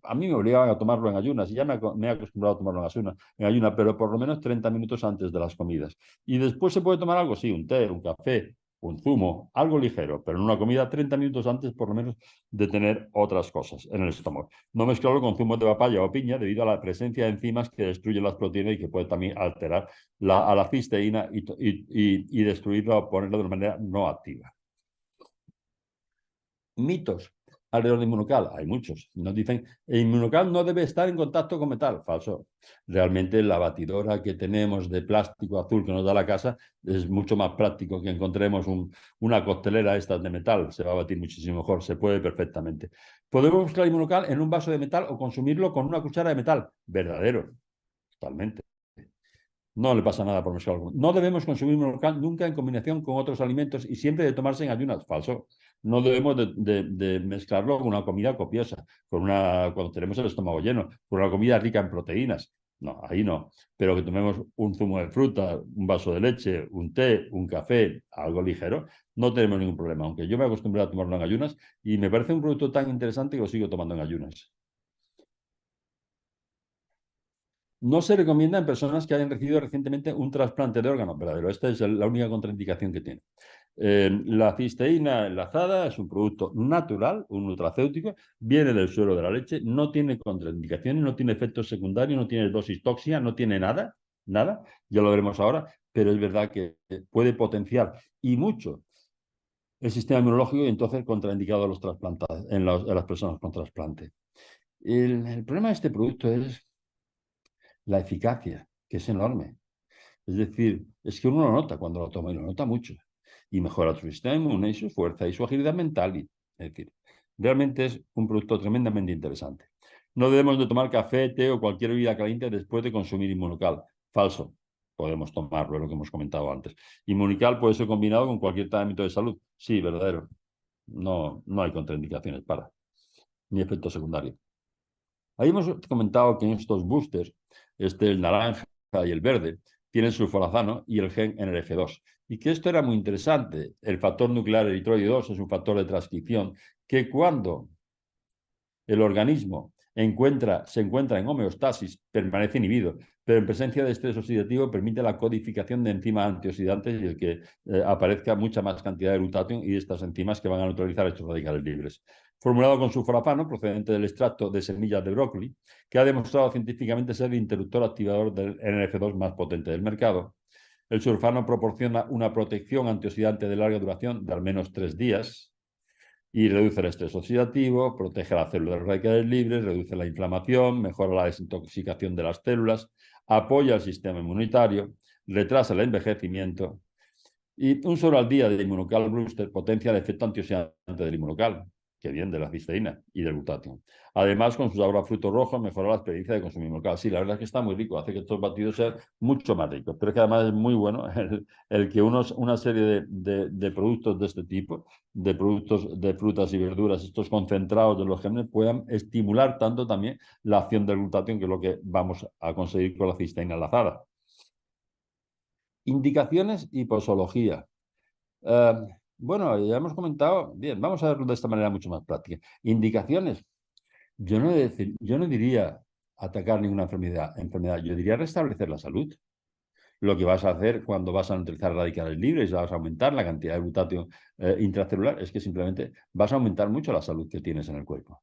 a mí me obligaban a tomarlo en ayunas y ya me he acostumbrado a tomarlo en ayunas, pero por lo menos 30 minutos antes de las comidas. Y después se puede tomar algo, sí, un té, un café, un zumo, algo ligero, pero en una comida 30 minutos antes por lo menos de tener otras cosas en el estómago. No mezclarlo con zumo de papaya o piña debido a la presencia de enzimas que destruyen las proteínas y que puede también alterar a la cisteína y destruirla o ponerla de una manera no activa. Mitos alrededor de Inmunocal, hay muchos. Nos dicen, el Inmunocal no debe estar en contacto con metal. Falso. Realmente la batidora que tenemos de plástico azul que nos da la casa es mucho más práctico que encontremos una costelera esta de metal. Se va a batir muchísimo mejor, se puede perfectamente. Podemos mezclar Inmunocal en un vaso de metal o consumirlo con una cuchara de metal. Verdadero, totalmente. No le pasa nada por mezclarlo. No debemos consumir Inmunocal nunca en combinación con otros alimentos y siempre de tomarse en ayunas. Falso. No debemos de mezclarlo con una comida copiosa, cuando tenemos el estómago lleno, con una comida rica en proteínas. No, ahí no. Pero que tomemos un zumo de fruta, un vaso de leche, un té, un café, algo ligero, no tenemos ningún problema. Aunque yo me acostumbré a tomarlo en ayunas y me parece un producto tan interesante que lo sigo tomando en ayunas. No se recomienda en personas que hayan recibido recientemente un trasplante de órgano verdadero. Esta es la única contraindicación que tiene. La cisteína enlazada es un producto natural, un nutracéutico, viene del suero de la leche, no tiene contraindicaciones, no tiene efectos secundarios, no tiene dosis tóxica, no tiene nada, nada, ya lo veremos ahora, pero es verdad que puede potenciar y mucho el sistema inmunológico y entonces contraindicado a los trasplantados, en las personas con trasplante. El problema de este producto es la eficacia, que es enorme. Es decir, es que uno lo nota cuando lo toma y lo nota mucho. Y mejora su sistema inmune y su fuerza y su agilidad mental. Es decir, realmente es un producto tremendamente interesante. No debemos de tomar café, té o cualquier bebida caliente después de consumir Inmunocal. Falso. Podemos tomarlo, es lo que hemos comentado antes. Inmunical puede ser combinado con cualquier tratamiento de salud. Sí, verdadero. No hay contraindicaciones para, ni efectos secundarios. Ahí hemos comentado que en estos boosters, el naranja y el verde, tienen sulforazano y el gen NRF2. Y que esto era muy interesante. El factor nuclear eritroide 2 es un factor de transcripción que cuando el organismo se encuentra en homeostasis, permanece inhibido, pero en presencia de estrés oxidativo permite la codificación de enzimas antioxidantes y el que aparezca mucha más cantidad de glutatión y estas enzimas que van a neutralizar estos radicales libres. Formulado con sulforafano, procedente del extracto de semillas de brócoli, que ha demostrado científicamente ser el interruptor activador del NRF2 más potente del mercado. El sulfano proporciona una protección antioxidante de larga duración de al menos 3 días y reduce el estrés oxidativo, protege las células radicales libres, reduce la inflamación, mejora la desintoxicación de las células, apoya el sistema inmunitario, retrasa el envejecimiento y un solo al día de Inmunocal Booster potencia el efecto antioxidante del Inmunocal, que viene de la cisteína y del glutatión. Además, con su sabor a frutos rojos, mejora la experiencia de consumir Inmunocal. Sí, la verdad es que está muy rico, hace que estos batidos sean mucho más ricos, pero es que además es muy bueno el que una serie de productos de este tipo, de productos de frutas y verduras, estos concentrados de los gérmenes, puedan estimular tanto también la acción del glutatión, que es lo que vamos a conseguir con la cisteína enlazada. Indicaciones y posología. Bueno, ya hemos comentado, bien, vamos a verlo de esta manera mucho más práctica. Indicaciones. Yo no diría atacar ninguna enfermedad, yo diría restablecer la salud. Lo que vas a hacer cuando vas a neutralizar radicales libres, vas a aumentar la cantidad de glutatión intracelular, es que simplemente vas a aumentar mucho la salud que tienes en el cuerpo.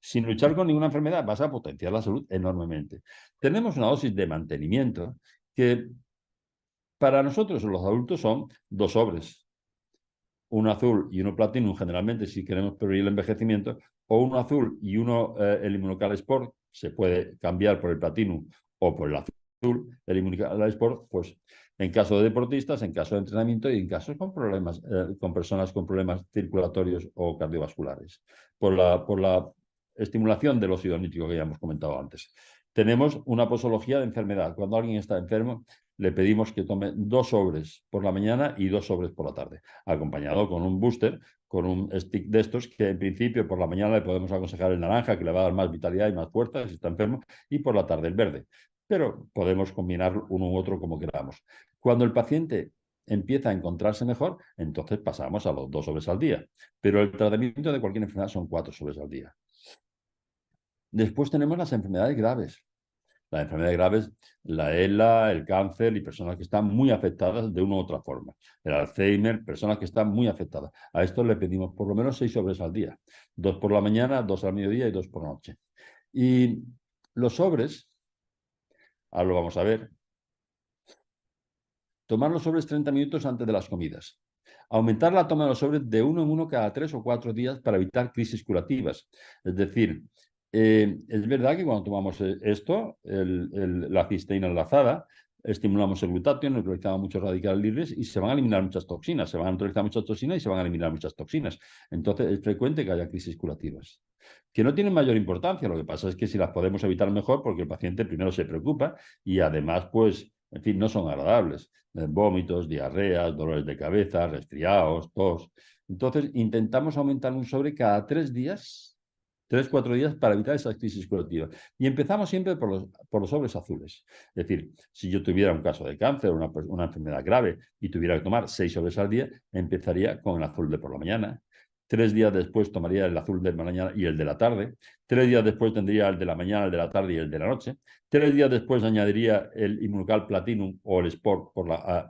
Sin luchar con ninguna enfermedad, vas a potenciar la salud enormemente. Tenemos una dosis de mantenimiento que para nosotros los adultos son 2 sobres. Uno azul y uno platino, generalmente, si queremos prevenir el envejecimiento, o uno azul y uno el Immunocal Sport, se puede cambiar por el platino o por el azul, el Immunocal Sport, pues en caso de deportistas, en caso de entrenamiento y en casos con problemas, con personas con problemas circulatorios o cardiovasculares, por la estimulación del óxido nítrico que ya hemos comentado antes. Tenemos una posología de enfermedad. Cuando alguien está enfermo, le pedimos que tome 2 sobres por la mañana y 2 sobres por la tarde, acompañado con un booster, con un stick de estos, que en principio por la mañana le podemos aconsejar el naranja, que le va a dar más vitalidad y más fuerza si está enfermo, y por la tarde el verde. Pero podemos combinar uno u otro como queramos. Cuando el paciente empieza a encontrarse mejor, entonces pasamos a los 2 sobres al día. Pero el tratamiento de cualquier enfermedad son 4 sobres al día. Después tenemos las enfermedades graves. Las enfermedades graves, la ELA, el cáncer y personas que están muy afectadas de una u otra forma. El Alzheimer, personas que están muy afectadas. A esto le pedimos por lo menos 6 sobres al día. 2 por la mañana, 2 al mediodía y 2 por la noche. Y los sobres, ahora lo vamos a ver, tomar los sobres 30 minutos antes de las comidas. Aumentar la toma de los sobres de 1 en 1 cada 3 o 4 días para evitar crisis curativas. Es decir, es verdad que cuando tomamos esto, la cisteína enlazada, estimulamos el glutatión, neutralizamos muchos radicales libres y se van a eliminar muchas toxinas. Se van a neutralizar muchas toxinas y se van a eliminar muchas toxinas. Entonces, es frecuente que haya crisis curativas. Que no tienen mayor importancia. Lo que pasa es que si las podemos evitar mejor, porque el paciente primero se preocupa y además, pues, en fin, no son agradables. Vómitos, diarreas, dolores de cabeza, resfriados, tos. Entonces, intentamos aumentar un sobre cada 3 días, 3, 4 días para evitar esas crisis curativas. Y empezamos siempre por los sobres azules. Es decir, si yo tuviera un caso de cáncer, una enfermedad grave y tuviera que tomar 6 sobres al día, empezaría con el azul de por la mañana. 3 días después tomaría el azul de la mañana y el de la tarde. 3 días después tendría el de la mañana, el de la tarde y el de la noche. 3 días después añadiría el Immunocal Platinum o el Sport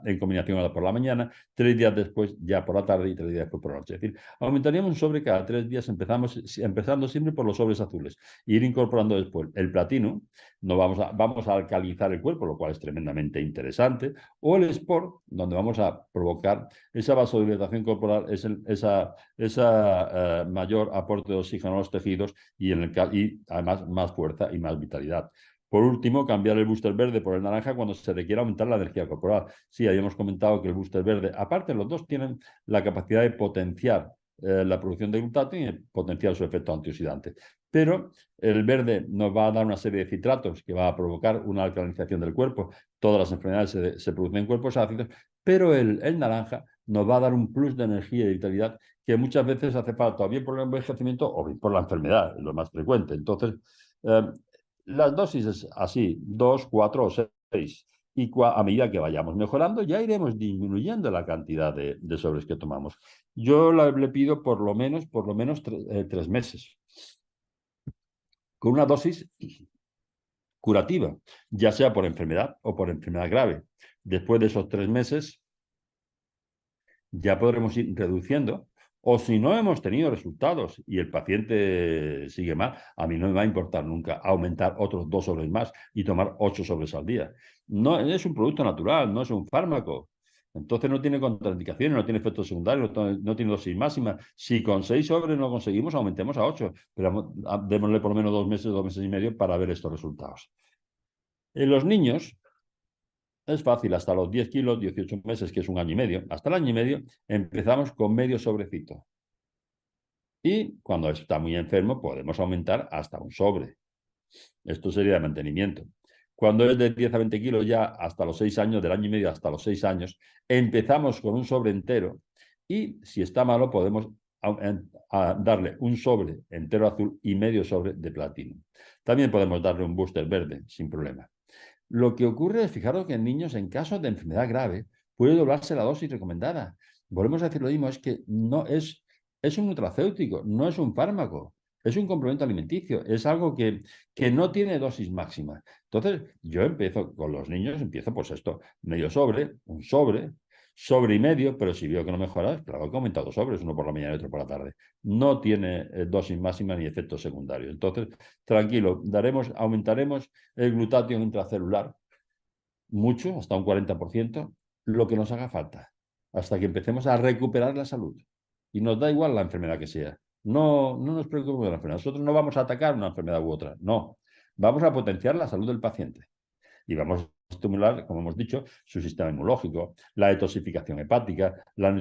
en combinación por la mañana. 3 días después ya por la tarde y 3 días después por la noche. Es decir, aumentaríamos un sobre cada 3 días, empezando siempre por los sobres azules. E ir incorporando después el Platinum, vamos a alcalizar el cuerpo, lo cual es tremendamente interesante, o el Sport, donde vamos a provocar esa vasodilatación corporal, esa mayor aporte de oxígeno a los tejidos y además más fuerza y más vitalidad. Por último, cambiar el booster verde por el naranja cuando se requiera aumentar la energía corporal. Sí, habíamos comentado que el booster verde, aparte los dos tienen la capacidad de potenciar la producción de glutatión y potenciar su efecto antioxidante. Pero el verde nos va a dar una serie de citratos que va a provocar una alcalinización del cuerpo. Todas las enfermedades se producen en cuerpos ácidos, pero el naranja nos va a dar un plus de energía y vitalidad que muchas veces hace falta o bien por el envejecimiento o bien por la enfermedad, es lo más frecuente. Entonces, las dosis es así, 2, 4 o 6. Y a medida que vayamos mejorando, ya iremos disminuyendo la cantidad de sobres que tomamos. Yo le pido por lo menos 3 meses. con una dosis curativa, ya sea por enfermedad o por enfermedad grave. Después de esos 3 meses ya podremos ir reduciendo, o si no hemos tenido resultados y el paciente sigue mal, a mí no me va a importar nunca aumentar otros 2 sobres más y tomar 8 sobres al día. No es un producto natural, no es un fármaco. Entonces no tiene contraindicaciones, no tiene efectos secundarios, no tiene dosis máxima. Si con 6 sobres no conseguimos, aumentemos a 8, pero démosle por lo menos 2 meses y medio para ver estos resultados. En los niños es fácil, hasta los 10 kilos, 18 meses, que es un año y medio, hasta el año y medio empezamos con medio sobrecito. Y cuando está muy enfermo podemos aumentar hasta un sobre. Esto sería de mantenimiento. Cuando es de 10 a 20 kilos, ya hasta los 6 años, del año y medio hasta los 6 empezamos con un sobre entero y si está malo podemos darle un sobre entero azul y medio sobre de platino. También podemos darle un booster verde sin problema. Lo que ocurre es, fijaros que en niños, en casos de enfermedad grave, puede doblarse la dosis recomendada. Volvemos a decir lo mismo, es que no es un nutracéutico, no es un fármaco, es un complemento alimenticio, es algo que no tiene dosis máxima. Entonces, yo empiezo con los niños, empiezo pues esto, medio sobre, un sobre y medio, pero si veo que no mejora, claro que he aumentado sobres, uno por la mañana y otro por la tarde. No tiene dosis máxima ni efectos secundarios. Entonces, tranquilo, aumentaremos el glutatión intracelular mucho, hasta un 40%, lo que nos haga falta, hasta que empecemos a recuperar la salud. Y nos da igual la enfermedad que sea. No nos preocupemos de la enfermedad. Nosotros no vamos a atacar una enfermedad u otra, no. Vamos a potenciar la salud del paciente. Y vamos a estimular, como hemos dicho, su sistema inmunológico, la detoxificación hepática, la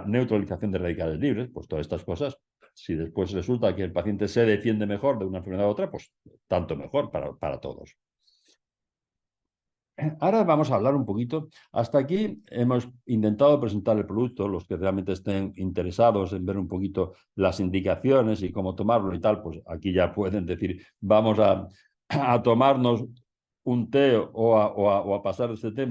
neutralización de radicales libres, pues todas estas cosas. Si después resulta que el paciente se defiende mejor de una enfermedad u otra, pues tanto mejor para todos. Ahora vamos a hablar un poquito. Hasta aquí hemos intentado presentar el producto. Los que realmente estén interesados en ver un poquito las indicaciones y cómo tomarlo y tal, pues aquí ya pueden decir, vamos a tomarnos un té o a pasar este tema